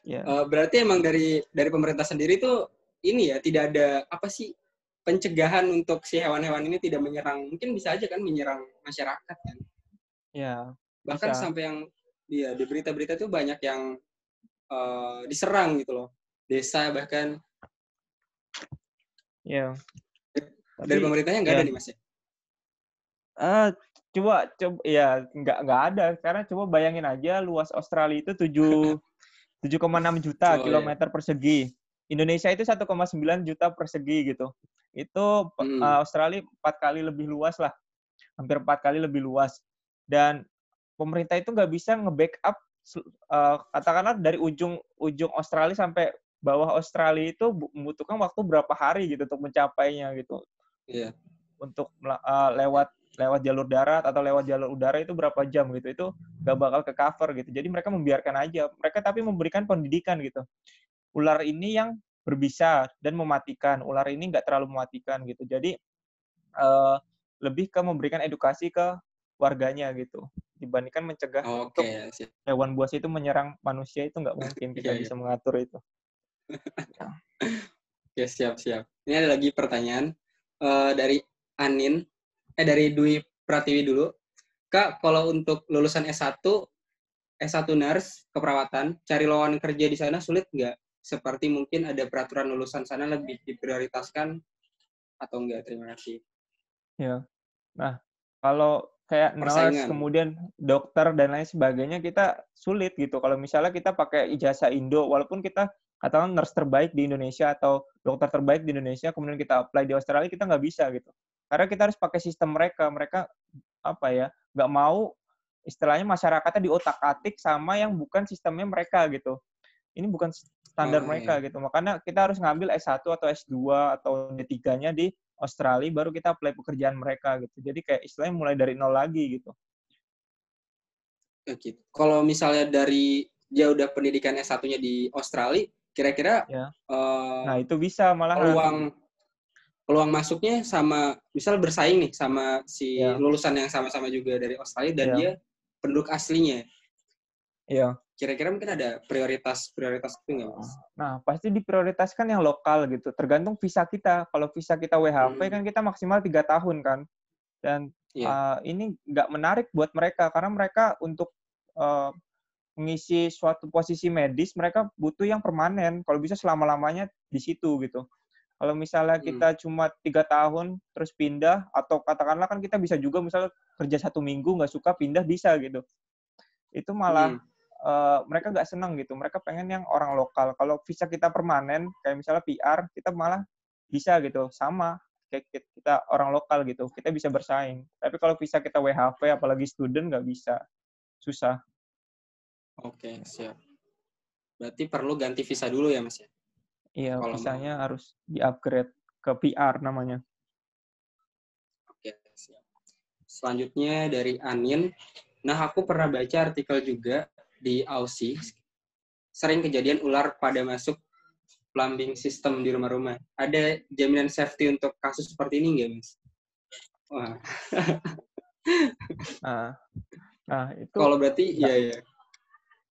Yeah. Berarti emang dari pemerintah sendiri tuh ini ya tidak ada pencegahan untuk si hewan-hewan ini tidak menyerang. Mungkin bisa aja kan menyerang masyarakat kan. Ya. Bahkan bisa. sampai yang di berita-berita tuh banyak yang diserang gitu loh. Desa bahkan Ya. Dari Tapi pemerintahnya nggak ada nih Mas ya? coba ya nggak ada karena coba bayangin aja luas Australia itu 7,6 juta Oh ya. kilometer persegi. Indonesia itu 1,9 juta persegi gitu. Itu Australia 4 kali lebih luas lah, hampir 4 kali lebih luas. Dan pemerintah itu nggak bisa nge-backup katakanlah dari ujung Australia sampai bawah Australia itu membutuhkan waktu berapa hari gitu untuk mencapainya gitu. Iya. Untuk lewat jalur darat atau lewat jalur udara itu berapa jam gitu, itu gak bakal ke cover gitu. Jadi mereka membiarkan aja, mereka tapi memberikan pendidikan gitu. Ular ini yang berbisa dan mematikan, ular ini nggak terlalu mematikan gitu. Jadi lebih ke memberikan edukasi ke warganya gitu, dibandingkan mencegah untuk Siap. hewan buas itu menyerang manusia. Itu nggak mungkin kita bisa mengatur itu. Oke, siap. Ini ada lagi pertanyaan dari Anin, dari Dwi Pratiwi dulu. Kak, kalau untuk lulusan S1 nurse keperawatan, cari lowongan kerja di sana sulit nggak? Seperti mungkin ada peraturan lulusan sana lebih diprioritaskan atau enggak? Terima kasih. Ya. Nah, kalau kayak nurse, kemudian dokter dan lain sebagainya, kita sulit gitu. Kalau misalnya kita pakai ijazah Indo, walaupun kita katakan nurse terbaik di Indonesia atau dokter terbaik di Indonesia, kemudian kita apply di Australia, kita nggak bisa gitu. Karena kita harus pakai sistem mereka. Mereka nggak mau istilahnya masyarakatnya diotak-atik sama yang bukan sistemnya mereka gitu. Ini bukan standar mereka gitu. Makanya kita harus ngambil S1 atau S2 atau D3-nya di Australia, baru kita apply pekerjaan mereka gitu. Jadi kayak istilahnya mulai dari nol lagi gitu. Oke. Kalau misalnya dari dia udah pendidikan S1-nya di Australia, kira-kira nah itu bisa malahan peluang masuknya sama, misal bersaing nih sama si lulusan yang sama-sama juga dari Australia dan dia penduduk aslinya. Iya. Kira-kira mungkin ada prioritas itu nggak, Mas? Nah, pasti diprioritaskan yang lokal gitu. Tergantung visa kita. Kalau visa kita WHP kan kita maksimal 3 tahun kan. Dan ini nggak menarik buat mereka karena mereka untuk mengisi suatu posisi medis mereka butuh yang permanen. Kalau bisa selama-lamanya di situ gitu. Kalau misalnya kita cuma 3 tahun terus pindah, atau katakanlah kan kita bisa juga misalnya kerja 1 minggu nggak suka pindah bisa gitu. Itu malah mereka nggak senang gitu. Mereka pengen yang orang lokal. Kalau visa kita permanen, kayak misalnya PR, kita malah bisa gitu. Sama kayak kita orang lokal gitu. Kita bisa bersaing. Tapi kalau visa kita WHP, apalagi student, nggak bisa. Susah. Oke, siap. Berarti perlu ganti visa dulu ya, Mas ya? Iya, visanya harus di-upgrade ke PR namanya. Oke, siap. Selanjutnya dari Anin. Nah, aku pernah baca artikel juga di Aussie. Sering kejadian ular pada masuk plumbing system di rumah-rumah. Ada jaminan safety untuk kasus seperti ini nggak, Mas? Wah. Nah, itu kalau berarti iya.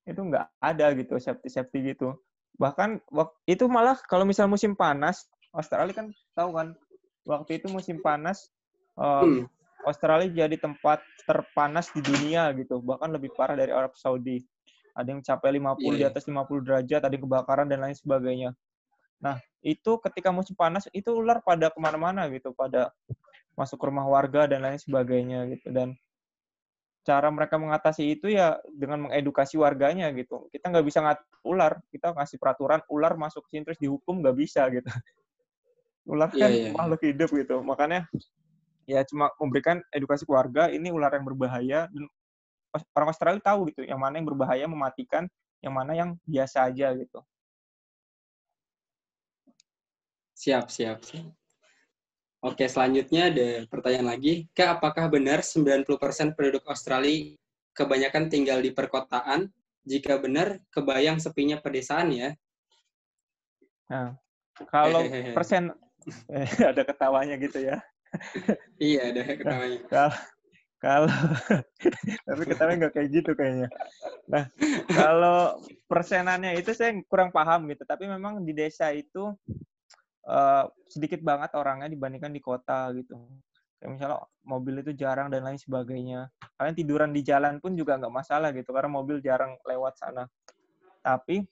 Itu nggak ada gitu, safety gitu. Bahkan itu malah kalau misal musim panas, Australia kan tahu kan, waktu itu musim panas, Australia jadi tempat terpanas di dunia gitu, bahkan lebih parah dari Arab Saudi. Ada yang capai 50 di atas 50 derajat, ada kebakaran dan lain sebagainya. Nah, itu ketika musim panas itu ular pada kemana-mana gitu, pada masuk ke rumah warga dan lain sebagainya gitu. Dan cara mereka mengatasi itu ya dengan mengedukasi warganya gitu. Kita nggak bisa ngatur ular, kita ngasih peraturan ular masuk sini terus dihukum, nggak bisa gitu. Ular kan makhluk hidup gitu. Makanya ya cuma memberikan edukasi ke warga, ini ular yang berbahaya, dan orang Australia tahu gitu, yang mana yang berbahaya mematikan, yang mana yang biasa aja gitu. Siap. Oke, selanjutnya ada pertanyaan lagi. Kak, apakah benar 90% penduduk Australia kebanyakan tinggal di perkotaan? Jika benar, kebayang sepinya pedesaan ya? Nah, kalau persen ada ketawanya gitu ya. Iya, ada ketawanya. Kalau tapi ketawanya nggak kayak gitu kayaknya. Nah, kalau persenannya itu saya kurang paham gitu. Tapi memang di desa itu sedikit banget orangnya dibandingkan di kota gitu. Kayak misalnya mobil itu jarang dan lain sebagainya. Kalian tiduran di jalan pun juga nggak masalah gitu, karena mobil jarang lewat sana. Tapi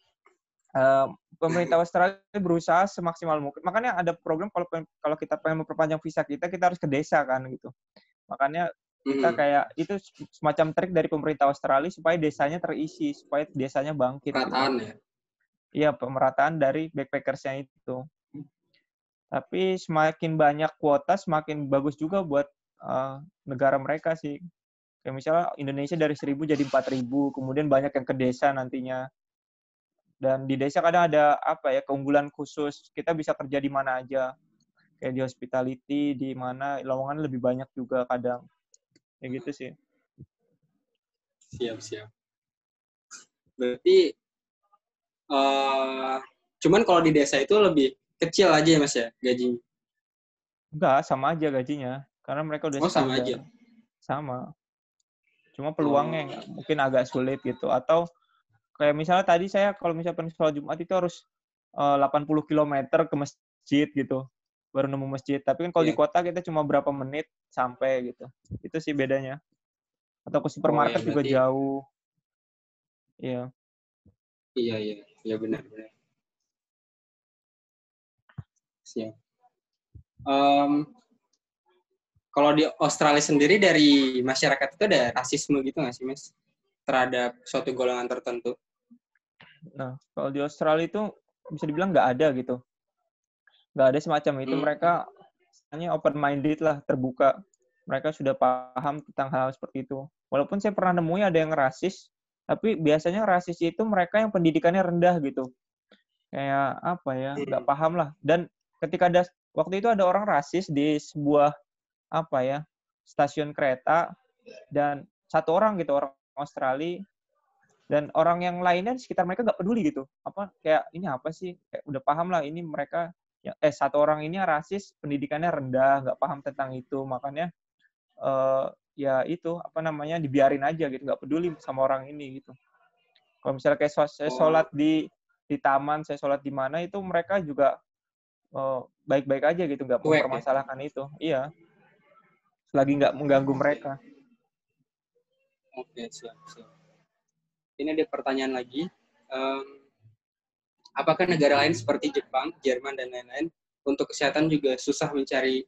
pemerintah Australia berusaha semaksimal mungkin. Makanya ada program kalau kita pengen memperpanjang visa kita harus ke desa kan gitu. Makanya kita kayak itu semacam trik dari pemerintah Australia supaya desanya terisi, supaya desanya bangkit. Pemerataan gitu. ya? Iya, pemerataan dari backpackersnya itu. Tapi semakin banyak kuota, semakin bagus juga buat negara mereka sih. Kayak misalnya Indonesia dari 1.000 jadi 4.000, kemudian banyak yang ke desa nantinya. Dan di desa kadang ada keunggulan khusus. Kita bisa kerja di mana aja. Kayak di hospitality, di mana lowongan lebih banyak juga kadang. Kayak gitu sih. Siap. Berarti cuman kalau di desa itu lebih kecil aja ya Mas ya gajinya? Enggak, sama aja gajinya. Karena mereka udah sama standar. aja? Sama. Cuma peluangnya mungkin agak sulit gitu. Atau kayak misalnya tadi saya kalau misalnya sholat Jumat itu harus 80 km ke masjid gitu. Baru nemu masjid. Tapi kan kalau di kota kita cuma berapa menit sampai gitu. Itu sih bedanya. Atau ke supermarket juga jauh. Iya. Iya benar. Siap. Kalau di Australia sendiri dari masyarakat itu ada rasisme gitu nggak sih Mas? Terhadap suatu golongan tertentu? Nah, kalau di Australia itu bisa dibilang nggak ada gitu. Nggak ada semacam itu. Mereka hanya open-minded lah, terbuka. Mereka sudah paham tentang hal seperti itu. Walaupun saya pernah nemuin ada yang rasis, tapi biasanya rasis itu mereka yang pendidikannya rendah gitu. Kayak nggak paham lah. Dan ketika waktu itu ada orang rasis di sebuah stasiun kereta, dan satu orang gitu, orang Australia, dan orang yang lainnya di sekitar mereka nggak peduli gitu. Kayak ini apa sih? Kayak udah paham lah ini mereka satu orang ini rasis, pendidikannya rendah, nggak paham tentang itu, makanya dibiarin aja gitu, nggak peduli sama orang ini gitu. Kalau misalnya kayak saya sholat di taman, saya sholat di mana, itu mereka juga baik-baik aja gitu, nggak mempermasalahkan itu. Iya, selagi nggak mengganggu mereka. Oke, siap. Ini ada pertanyaan lagi. Apakah negara lain seperti Jepang, Jerman, dan lain-lain untuk kesehatan juga susah mencari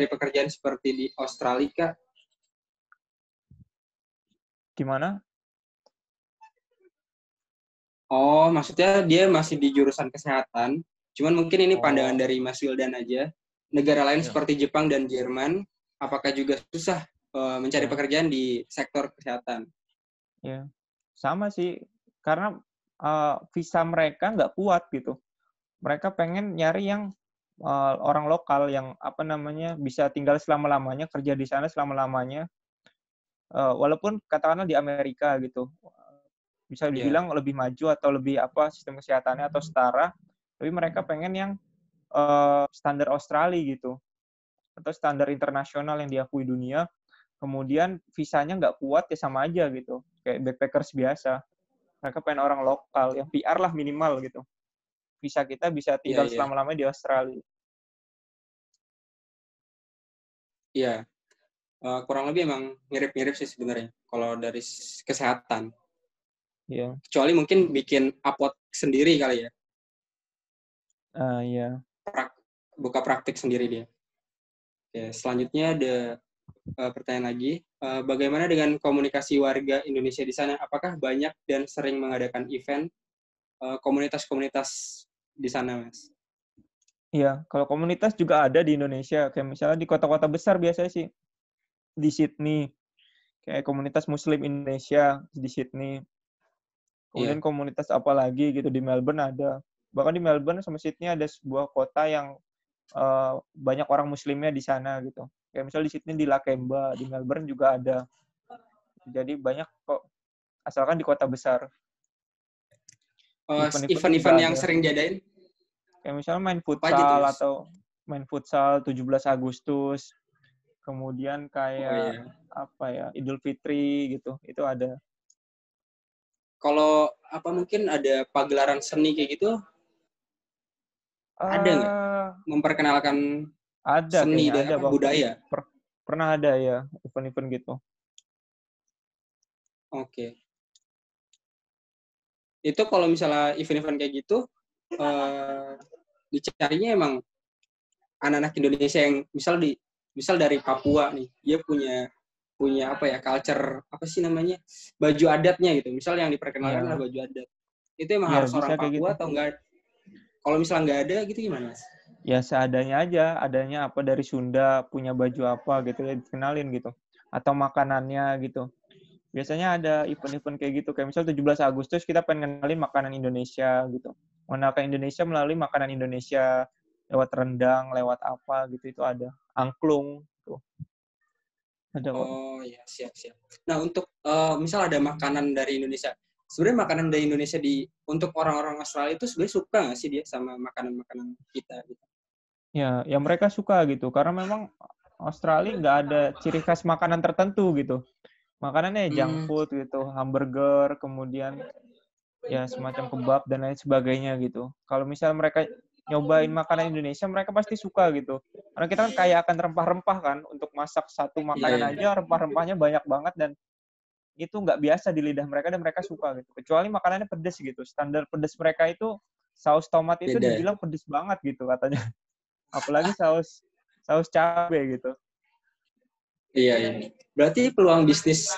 pekerjaan seperti di Australia, Kak? Gimana? Oh, maksudnya dia masih di jurusan kesehatan. Cuman mungkin ini pandangan dari Mas Wildan aja. Negara lain seperti Jepang dan Jerman, apakah juga susah mencari pekerjaan di sektor kesehatan? Ya, sama sih. Karena visa mereka nggak kuat gitu. Mereka pengen nyari yang orang lokal yang bisa tinggal selama-lamanya, kerja di sana selama-lamanya. Walaupun katakanlah di Amerika gitu, bisa dibilang lebih maju atau lebih sistem kesehatannya atau setara, tapi mereka pengen yang standar Australia gitu, atau standar internasional yang diakui dunia. Kemudian visanya nggak kuat ya sama aja gitu, kayak backpackers biasa. Mereka pengen orang lokal yang PR lah minimal gitu. Visa kita bisa tinggal selama-lamanya di Australia. Iya. Kurang lebih emang mirip-mirip sih sebenarnya kalau dari kesehatan. Iya. Kecuali mungkin bikin apotek sendiri kali ya. Iya. Buka praktik sendiri dia. Oke, selanjutnya ada pertanyaan lagi. Bagaimana dengan komunikasi warga Indonesia di sana? Apakah banyak dan sering mengadakan event komunitas-komunitas di sana, Mas? Iya, kalau komunitas juga ada di Indonesia. Kayak misalnya di kota-kota besar biasanya sih. Di Sydney, kayak komunitas Muslim Indonesia di Sydney. Kemudian komunitas apa lagi gitu di Melbourne ada. Bahkan di Melbourne sama Sydney ada sebuah kota yang banyak orang Muslimnya di sana gitu. Kayak misalnya di Sydney di Lakemba, di Melbourne juga ada. Jadi banyak kok, asalkan di kota besar. Event-event yang sering diadain? Kayak misalnya main futsal 17 Agustus. Kemudian kayak Idul Fitri gitu, itu ada. Kalau mungkin ada pagelaran seni kayak gitu, ada nggak? Memperkenalkan seni dan budaya? Pernah ada ya event-event gitu. Oke. itu kalau misalnya event-event kayak gitu dicarinya emang anak-anak Indonesia yang misal dari Papua nih, dia punya apa ya, culture apa sih namanya, baju adatnya gitu. Misal yang diperkenalkan adalah baju adat. Itu emang harus bisa orang kayak Papua gitu. atau enggak? Kalau misalnya nggak ada gitu gimana, Mas? Ya seadanya aja, adanya apa dari Sunda, punya baju apa gitu ya dikenalin gitu. Atau makanannya gitu. Biasanya ada event-event kayak gitu. Kayak misal 17 Agustus kita pengen kenalin makanan Indonesia gitu. Mengenalkan Indonesia melalui makanan Indonesia. Lewat rendang, lewat apa gitu, itu ada. Angklung. Tuh. Ada kok. Oh ya, siap. Nah, untuk misal ada makanan dari Indonesia. Sebenarnya makanan dari Indonesia untuk orang-orang Australia itu sebenarnya suka nggak sih dia sama makanan-makanan kita gitu? Ya mereka suka gitu. Karena memang Australia nggak ada ciri khas makanan tertentu gitu. Makanannya junk food gitu, hamburger, kemudian ya semacam kebab dan lain sebagainya gitu. Kalau misal mereka nyobain makanan Indonesia, mereka pasti suka gitu. Karena kita kan kaya akan rempah-rempah kan, untuk masak satu makanan aja rempah-rempahnya banyak banget dan itu nggak biasa di lidah mereka dan mereka suka gitu. Kecuali makanannya pedes gitu. Standar pedes mereka itu saus tomat itu Beda. dibilang pedes banget gitu katanya. Apalagi saus cabai gitu. Iya. Berarti peluang bisnis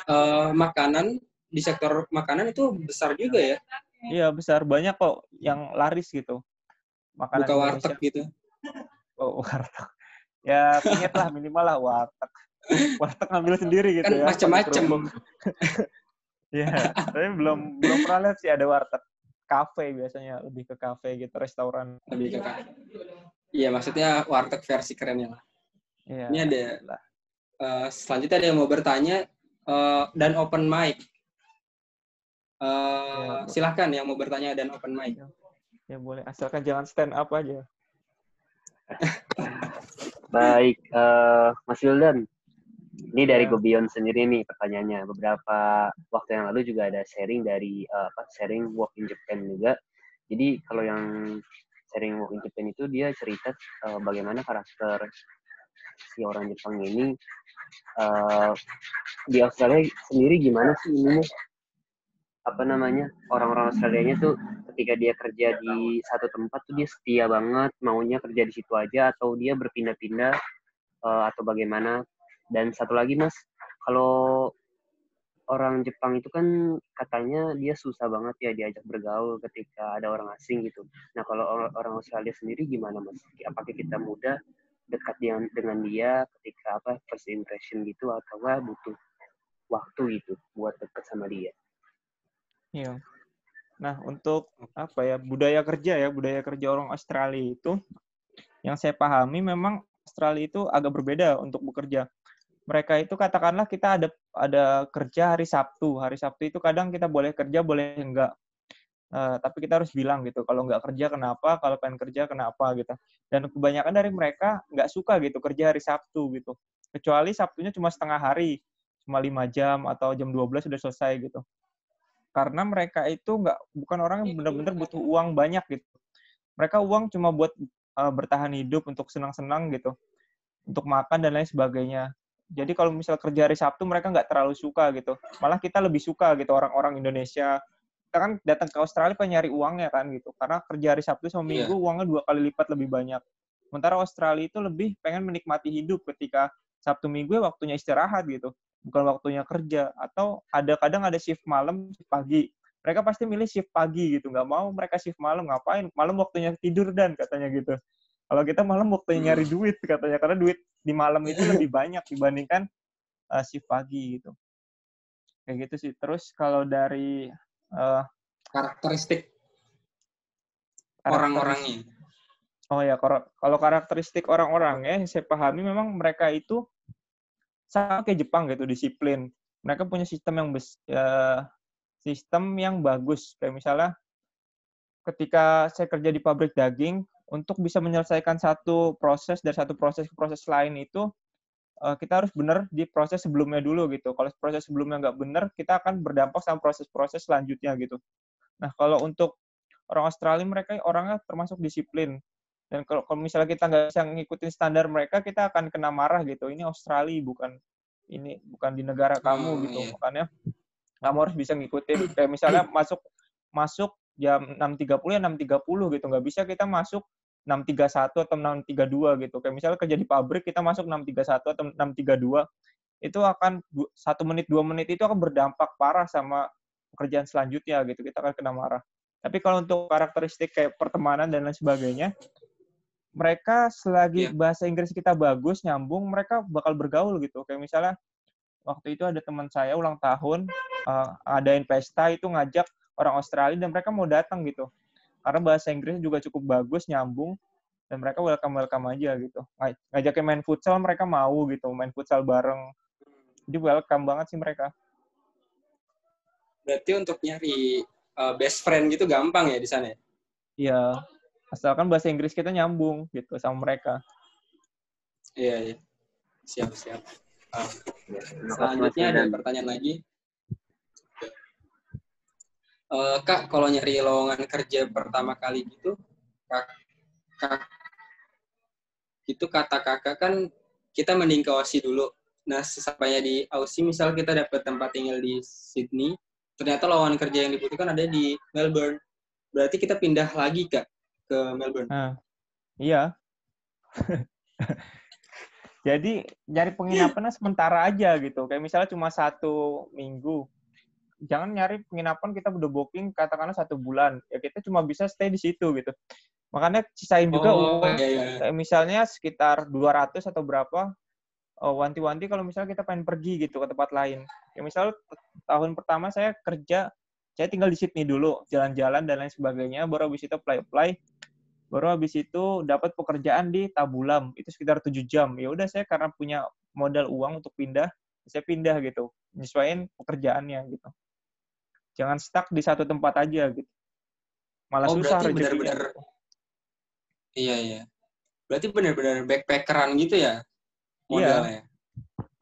makanan di sektor makanan itu besar juga ya? Iya, besar. Banyak kok yang laris gitu. Makanan Buka Indonesia. warteg gitu. Oh, warteg. Ya, pingit lah minimal lah warteg. Warteg ngambil sendiri gitu Kan ya. macam-macam. Iya, tapi belum pernah lihat sih ada warteg. Kafe biasanya, lebih ke kafe gitu, restoran. Lebih ke iya, maksudnya warteg versi kerennya lah. Iya. Ini ada selanjutnya ada yang mau bertanya dan open mic. Silahkan yang mau bertanya dan open mic. Ya boleh, asalkan jangan stand up aja. Baik, Mas Wildan. Ini dari Gobion sendiri nih pertanyaannya. Beberapa waktu yang lalu juga ada sharing dari sharing Walk in Japan juga. Jadi kalau yang sharing Walk in Japan itu dia cerita bagaimana karakter si orang Jepang ini di Australia sendiri gimana sih ininya, apa namanya, orang-orang Australianya tuh ketika dia kerja di satu tempat tuh dia setia banget, maunya kerja di situ aja atau dia berpindah-pindah atau bagaimana. Dan satu lagi Mas, kalau orang Jepang itu kan katanya dia susah banget ya diajak bergaul ketika ada orang asing gitu. Nah kalau orang Australia sendiri gimana Mas? Apakah kita mudah dekat dengan dia ketika first impression gitu, atau butuh waktu gitu buat dekat sama dia? Iya. Nah, untuk budaya kerja orang Australia itu yang saya pahami memang Australia itu agak berbeda untuk bekerja. Mereka itu katakanlah kita ada kerja hari Sabtu. Hari Sabtu itu kadang kita boleh kerja, boleh enggak. Tapi kita harus bilang gitu, kalau nggak kerja kenapa, kalau pengen kerja kenapa gitu. Dan kebanyakan dari mereka nggak suka gitu kerja hari Sabtu gitu. Kecuali Sabtunya cuma setengah hari, cuma 5 jam atau jam 12 sudah selesai gitu. Karena mereka itu bukan orang yang benar-benar butuh uang banyak gitu. Mereka uang cuma buat bertahan hidup, untuk senang-senang gitu, untuk makan dan lain sebagainya. Jadi kalau misal kerja hari Sabtu mereka nggak terlalu suka gitu. Malah kita lebih suka gitu, orang-orang Indonesia. Kita kan datang ke Australia pengen nyari uangnya kan gitu. Karena kerja hari Sabtu sama Minggu uangnya 2 kali lipat lebih banyak. Sementara Australia itu lebih pengen menikmati hidup ketika Sabtu Minggu ya waktunya istirahat gitu. Bukan waktunya kerja. Atau kadang ada shift malam, shift pagi. Mereka pasti milih shift pagi gitu. Nggak mau mereka shift malam, ngapain? Malam waktunya tidur dan katanya gitu. Kalau kita malam waktunya nyari duit katanya. Karena duit di malam itu lebih banyak dibandingkan shift pagi gitu. Kayak gitu sih. Terus kalau dari karakteristik orang-orangnya. Oh ya, kalau karakteristik orang-orang ya, saya pahami memang mereka itu sama kayak Jepang gitu, disiplin. Mereka punya sistem yang bagus. Kayak misalnya ketika saya kerja di pabrik daging, untuk bisa menyelesaikan satu proses dari satu proses ke proses lain itu kita harus benar di proses sebelumnya dulu gitu. Kalau proses sebelumnya nggak benar, kita akan berdampak sama proses-proses selanjutnya gitu. Nah, kalau untuk orang Australia, mereka orangnya termasuk disiplin. Dan kalau misalnya kita nggak bisa ngikutin standar mereka, kita akan kena marah gitu. Ini Australia, bukan di negara kamu gitu. Makanya kamu harus bisa ngikutin. Kayak misalnya masuk masuk jam 6.30 ya 6.30 gitu. Nggak bisa kita masuk 6.31 atau 6.32 gitu. Kayak misalnya kerja di pabrik, kita masuk 6.31 atau 6.32, itu akan 1 menit, 2 menit itu akan berdampak parah sama pekerjaan selanjutnya gitu. Kita akan kena marah. Tapi kalau untuk karakteristik kayak pertemanan dan lain sebagainya, mereka selagi bahasa Inggris kita bagus, nyambung, mereka bakal bergaul gitu. Kayak misalnya waktu itu ada teman saya ulang tahun, adain pesta itu ngajak orang Australia dan mereka mau datang gitu. Karena bahasa Inggrisnya juga cukup bagus, nyambung, dan mereka welcome aja gitu. Ngajakin main futsal mereka mau gitu, main futsal bareng. Jadi welcome banget sih mereka. Berarti untuk nyari best friend gitu gampang ya di sana ya? Iya, asalkan bahasa Inggris kita nyambung gitu sama mereka. Iya. Siap. Selanjutnya ada pertanyaan lagi. Kak, kalau nyari lowongan kerja pertama kali gitu, itu kata kakak kan kita mending ke Aussie dulu. Nah, sesampainya di Aussie, misal kita dapat tempat tinggal di Sydney, ternyata lowongan kerja yang dibutuhkan ada di Melbourne. Berarti kita pindah lagi, Kak, ke Melbourne. Iya. Jadi nyari penginapan sementara aja gitu. Kayak misalnya cuma 1 minggu. Jangan nyari penginapan kita udah booking katakanlah 1 bulan. Ya kita cuma bisa stay di situ gitu. Makanya sisain juga uang. Iya. Kayak misalnya sekitar 200 atau berapa. Wanti-wanti kalau misalnya kita pengen pergi gitu ke tempat lain. Ya misalnya tahun pertama saya kerja, saya tinggal di Sydney dulu, jalan-jalan dan lain sebagainya, baru habis itu apply. Baru habis itu dapat pekerjaan di Tabulam, itu sekitar 7 jam. Ya udah saya karena punya modal uang untuk pindah, saya pindah gitu. Nyesuaiin pekerjaannya gitu. Jangan stuck di satu tempat aja gitu. Malah susah rezekinya. Benar-benar. Iya. Berarti benar-benar backpackeran gitu ya? Modalnya. Iya.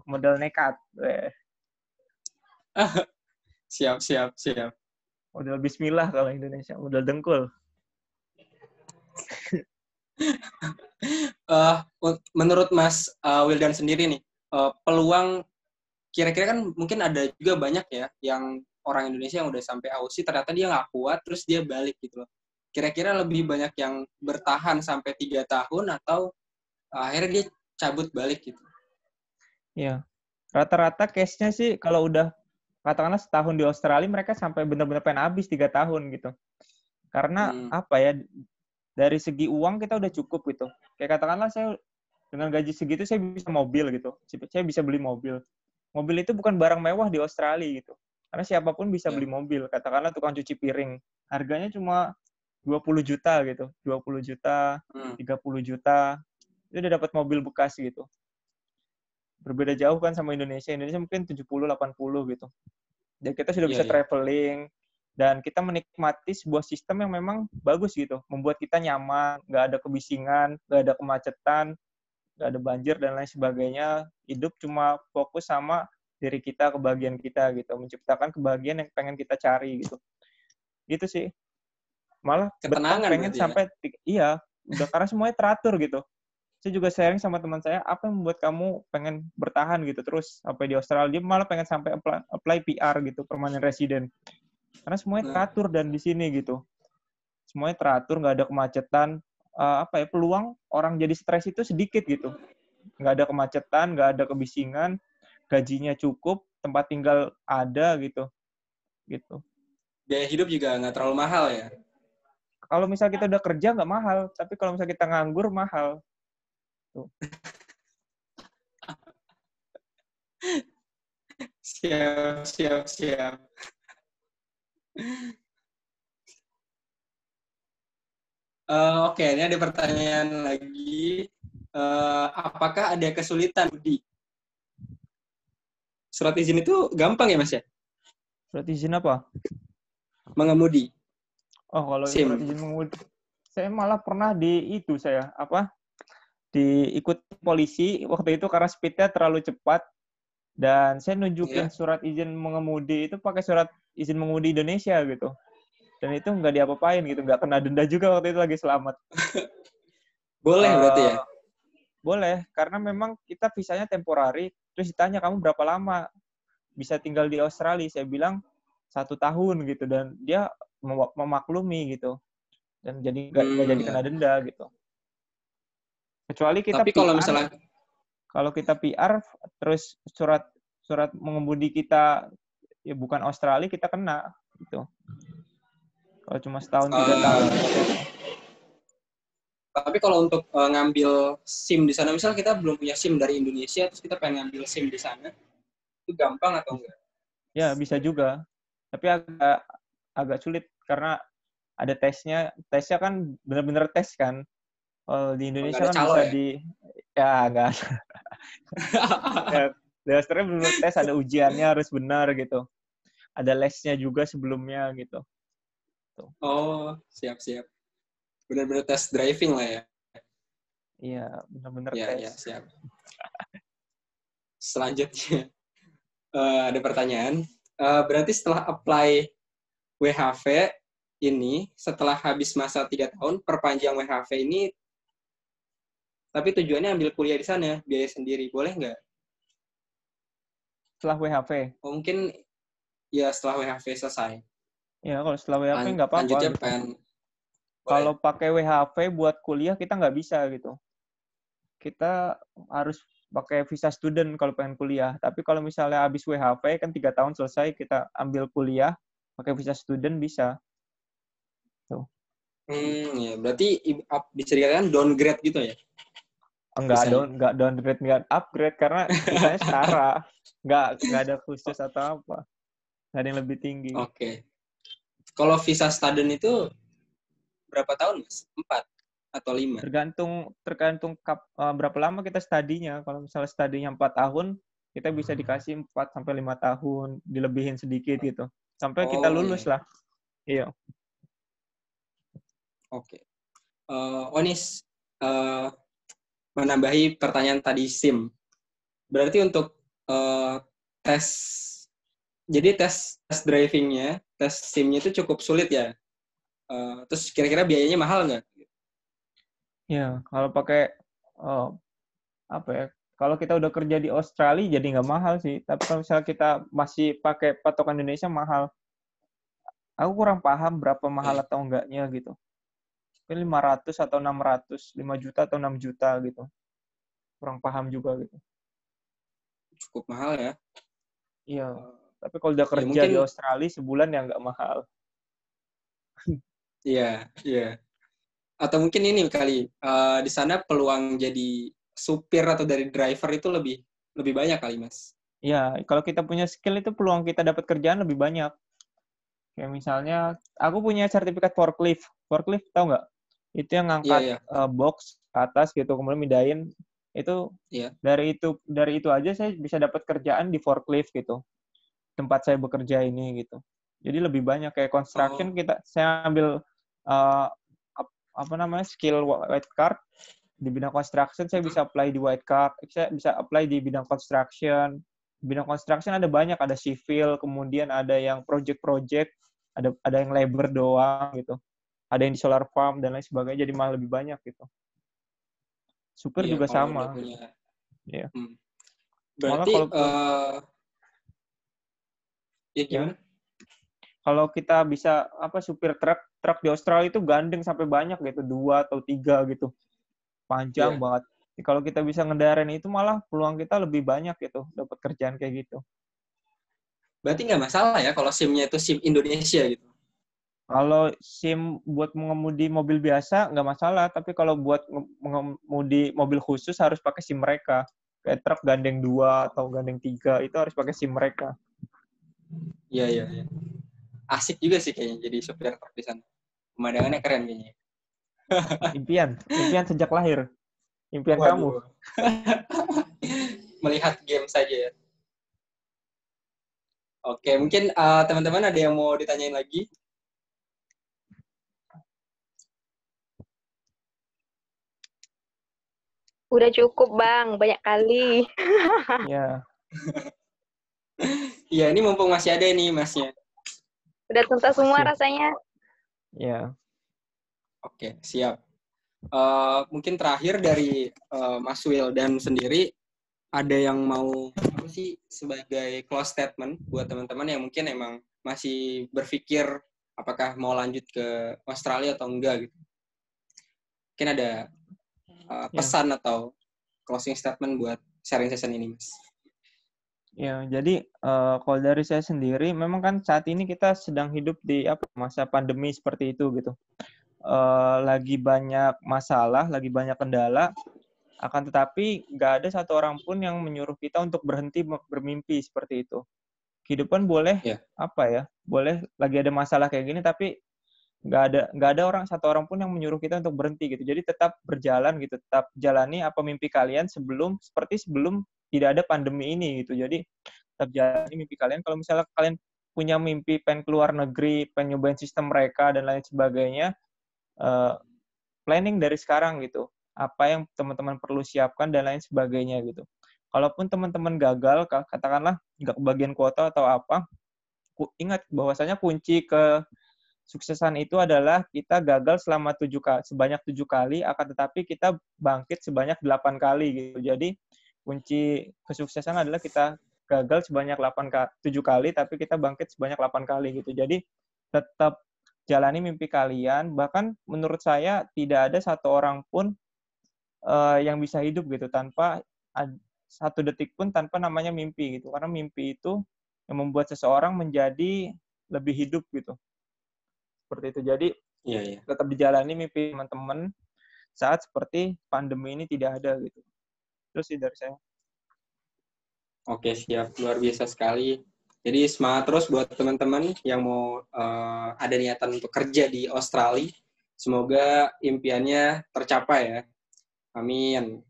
Modal nekat. Siap. Modal bismillah kalau Indonesia, modal dengkul. Menurut Mas Wildan sendiri nih, peluang kira-kira kan mungkin ada juga banyak ya yang orang Indonesia yang udah sampai Aussie ternyata dia nggak kuat terus dia balik gitu loh. Kira-kira lebih banyak yang bertahan sampai 3 tahun atau akhirnya dia cabut balik gitu. Iya. Rata-rata case-nya sih kalau udah katakanlah setahun di Australia mereka sampai benar-benar pengen habis 3 tahun gitu. Karena apa ya, dari segi uang kita udah cukup gitu. Kayak katakanlah saya dengan gaji segitu saya bisa mobil gitu. Saya bisa beli mobil. Mobil itu bukan barang mewah di Australia gitu. Karena siapapun bisa beli mobil. Katakanlah tukang cuci piring. Harganya cuma 20 juta gitu. 20 juta, 30 juta. Itu udah dapat mobil bekas gitu. Berbeda jauh kan sama Indonesia. Indonesia mungkin 70-80 gitu. Dan kita sudah bisa traveling. Dan kita menikmati sebuah sistem yang memang bagus gitu. Membuat kita nyaman, nggak ada kebisingan, nggak ada kemacetan, nggak ada banjir, dan lain sebagainya. Hidup cuma fokus sama diri kita, kebahagiaan kita gitu. Menciptakan kebahagiaan yang pengen kita cari gitu. Gitu sih. Malah ketenangan pengen sampai iya, udah karena semuanya teratur gitu. Saya juga sharing sama teman saya, apa yang membuat kamu pengen bertahan gitu terus sampai di Australia. Dia malah pengen sampai apply PR gitu, permanent resident. Karena semuanya teratur dan di sini gitu. Semuanya teratur, nggak ada kemacetan. Peluang orang jadi stres itu sedikit gitu. Nggak ada kemacetan, nggak ada kebisingan, gajinya cukup, tempat tinggal ada gitu. Biaya hidup juga nggak terlalu mahal ya? Kalau misalnya kita udah kerja nggak mahal, tapi kalau misalnya kita nganggur mahal. Tuh. Siap. Oke, ini ada pertanyaan lagi. Apakah ada kesulitan di surat izin itu gampang ya, Mas ya? Surat izin apa? Mengemudi. Oh, kalau surat izin mengemudi, saya malah pernah diikut polisi waktu itu karena speednya terlalu cepat. Dan saya nunjukin surat izin mengemudi itu pakai surat izin mengemudi Indonesia gitu. Dan itu nggak diapa-apain gitu, nggak kena denda juga waktu itu lagi selamat. Boleh berarti ya? Boleh, karena memang kita visanya temporari, terus ditanya kamu berapa lama bisa tinggal di Australia. Saya bilang 1 tahun gitu, dan dia memaklumi gitu, dan jadi nggak jadi ya. kena denda gitu. Kecuali kita Tapi kalau PR, misalnya kalau kita PR terus surat mengemudi kita ya bukan Australia, kita kena gitu. Kalau cuma setahun 3 tahun gitu. tapi kalau untuk ngambil SIM di sana, misal kita belum punya SIM dari Indonesia, terus kita pengen ngambil SIM di sana, itu gampang atau enggak? Ya bisa juga, tapi agak sulit karena ada tesnya kan benar-benar tes kan. Kalau di Indonesia Nggak ada kan calo bisa ya? nggak ya, di Australia benar-benar tes, ada ujiannya harus benar gitu. Ada lesnya juga sebelumnya gitu. Oh, siap-siap. Benar-benar tes driving lah ya. Iya, benar-benar Ya, tes. ya, siap. Selanjutnya, ada pertanyaan. Berarti setelah apply WHV ini, setelah habis masa 3 tahun, perpanjang WHV ini, tapi tujuannya ambil kuliah di sana, biaya sendiri. Boleh nggak? Setelah WHV. Oh, mungkin ya setelah WHV selesai. Ya, kalau setelah WHV nggak apa-apa Lanjutnya gitu. boleh. Kalau pakai WHV buat kuliah kita nggak bisa gitu. Kita harus pakai visa student kalau pengen kuliah. Tapi kalau misalnya habis WHV kan 3 tahun selesai, kita ambil kuliah pakai visa student bisa. Tuh. Ya, berarti bisa dikatakan downgrade gitu ya? Enggak downgrade, enggak upgrade karena visanya setara. Enggak ada khusus atau apa. Nggak ada yang lebih tinggi. Oke. Kalau visa student itu berapa tahun, Mas? 4 atau 5? Tergantung berapa lama kita studinya. Kalau misalnya studinya 4 tahun, kita bisa dikasih 4 sampai 5 tahun, dilebihin sedikit gitu. Sampai kita lulus lah. Iya. Oke. Onis, menambahi pertanyaan tadi SIM. Berarti untuk tes, jadi tes driving-nya, tes SIM-nya itu cukup sulit ya? Terus kira-kira biayanya mahal nggak? Ya, kalau pakai apa ya? Kalau kita udah kerja di Australia jadi nggak mahal sih. Tapi kalau misalnya kita masih pakai patokan Indonesia mahal. Aku kurang paham berapa mahal atau enggaknya gitu. Mungkin 500 atau 600, 5 juta atau 6 juta gitu. Kurang paham juga gitu. Cukup mahal ya? Iya. Tapi kalau udah kerja mungkin, di Australia sebulan ya nggak mahal. Iya, iya. Atau mungkin ini kali, di sana peluang jadi supir atau dari driver itu lebih banyak kali, Mas. Iya, kalau kita punya skill itu peluang kita dapat kerjaan lebih banyak. Kayak misalnya, aku punya sertifikat forklift. Forklift, tahu nggak? Itu yang ngangkat box ke atas gitu, kemudian mindahin. Itu dari itu aja saya bisa dapat kerjaan di forklift gitu. Tempat saya bekerja ini gitu. Jadi lebih banyak kayak construction saya ambil skill white card di bidang construction, saya bisa apply di white card, saya bisa apply di bidang construction. Di bidang construction ada banyak, ada civil, kemudian ada yang project, ada yang labor doang gitu. Ada yang di solar farm dan lain sebagainya, jadi malah lebih banyak gitu. Supir juga sama. Iya. Berarti gimana? Kalau kita bisa supir truk di Australia itu gandeng sampai banyak gitu, 2 atau 3 gitu. Panjang banget. Kalau kita bisa ngendarain itu malah peluang kita lebih banyak gitu, dapat kerjaan kayak gitu. Berarti nggak masalah ya kalau SIM-nya itu SIM Indonesia gitu? Kalau SIM buat mengemudi mobil biasa nggak masalah, tapi kalau buat mengemudi mobil khusus harus pakai SIM mereka. Kayak truk gandeng 2 atau gandeng 3 itu harus pakai SIM mereka. Iya. Asik juga sih kayaknya jadi supir truk di sana. Pemandangannya keren kayaknya. Impian sejak lahir. Impian kamu. Melihat game saja ya. Oke, mungkin teman-teman ada yang mau ditanyain lagi? Udah cukup, Bang. Banyak kali. Iya. Iya, ini mumpung masih ada nih Masnya. Udah tuntas semua rasanya. Iya. Oke, siap. Mungkin terakhir dari Mas Wildan sendiri, ada yang mau sebagai close statement buat teman-teman yang mungkin emang masih berpikir apakah mau lanjut ke Australia atau enggak gitu. Mungkin ada pesan atau closing statement buat sharing session ini, Mas. Ya, jadi kalau dari saya sendiri, memang kan saat ini kita sedang hidup di masa pandemi seperti itu gitu. Lagi banyak masalah, lagi banyak kendala, akan tetapi nggak ada satu orang pun yang menyuruh kita untuk berhenti bermimpi seperti itu. Kehidupan boleh boleh lagi ada masalah kayak gini, tapi nggak ada satu orang pun yang menyuruh kita untuk berhenti gitu. Jadi tetap berjalan gitu, tetap jalani apa mimpi kalian sebelum tidak ada pandemi ini gitu. Jadi tetap jalani mimpi kalian. Kalau misalnya kalian punya mimpi pengen keluar negeri, pengen nyobain sistem mereka dan lain sebagainya, planning dari sekarang gitu. Apa yang teman-teman perlu siapkan dan lain sebagainya gitu. Kalaupun teman-teman gagal, katakanlah nggak kebagian kuota atau apa, ingat bahwasanya kunci ke suksesan itu adalah kita gagal sebanyak 7 kali, akan tetapi kita bangkit sebanyak 8 kali gitu. Jadi kunci kesuksesan adalah kita gagal sebanyak 7 kali, tapi kita bangkit sebanyak 8 kali gitu. Jadi tetap jalani mimpi kalian. Bahkan menurut saya tidak ada satu orang pun yang bisa hidup gitu tanpa satu detik pun tanpa namanya mimpi gitu. Karena mimpi itu yang membuat seseorang menjadi lebih hidup gitu. Seperti itu. Jadi tetap dijalani mimpi teman-teman saat seperti pandemi ini tidak ada gitu. Terus sih dari saya. Oke, siap. Luar biasa sekali. Jadi semangat terus buat teman-teman yang mau ada niatan untuk kerja di Australia. Semoga impiannya tercapai ya. Amin.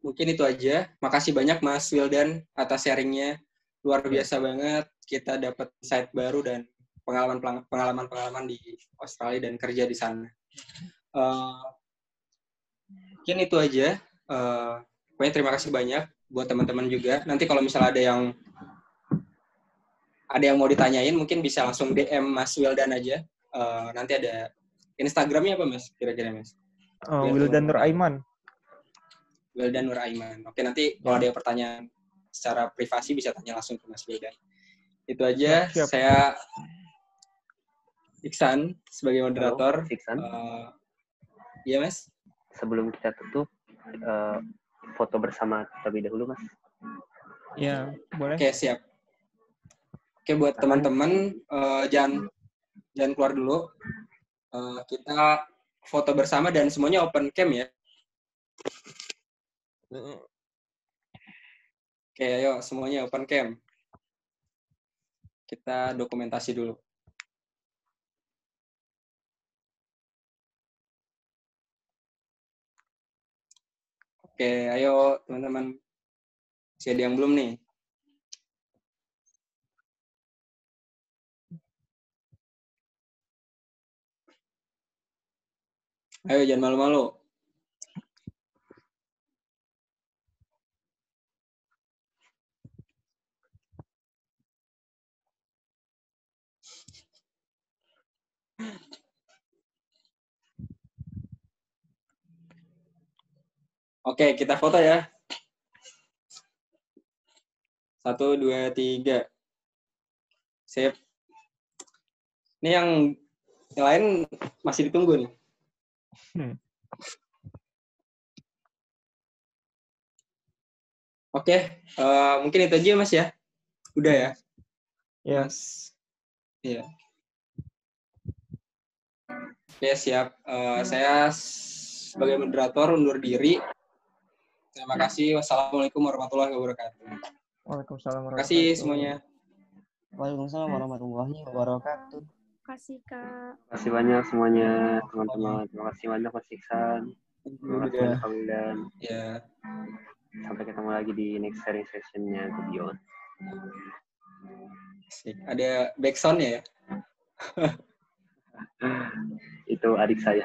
Mungkin itu aja. Makasih banyak Mas Wildan atas sharingnya. Luar biasa banget. Kita dapat insight baru dan pengalaman di Australia dan kerja di sana. Mungkin itu aja. Pokoknya terima kasih banyak buat teman-teman juga. Nanti kalau misalnya ada yang mau ditanyain, mungkin bisa langsung DM Mas Wildan aja. Nanti ada Instagramnya apa Mas? Kira-kira Mas? Wildan Nur Aiman. Wildan Nur Aiman. Oke, nanti kalau ada pertanyaan secara privasi bisa tanya langsung ke Mas Wildan. Itu aja. Siap. Saya Iksan sebagai moderator. Halo, Iksan. Iya, Mas? Sebelum kita tutup, foto bersama terlebih dahulu, Mas. Iya, boleh. Oke, siap. Oke, buat teman-teman, jangan keluar dulu. Kita foto bersama dan semuanya open cam ya. Oke, ayo semuanya open cam. Kita dokumentasi dulu. Oke, ayo teman-teman. Masih ada yang belum nih? Ayo, jangan malu-malu. Oke, kita foto ya. 1, 2, 3. Sip. Ini yang lain masih ditunggu nih. Oke, mungkin itu aja Mas ya. Udah ya? Ya. Mas. Iya. Oke, siap. Saya sebagai moderator undur diri. Terima kasih. Wassalamualaikum warahmatullahi wabarakatuh. Waalaikumsalam Terima kasih semuanya. Waalaikumsalam warahmatullahi wabarakatuh. Terima kasih, Kak. Terima kasih banyak semuanya, teman-teman. Terima kasih banyak, Mas Iksan. Terima kasih banyak, Pak Wildan. Ya. Sampai ketemu lagi di next sharing session-nya The Beyond. Ada backsound ya? Itu adik saya.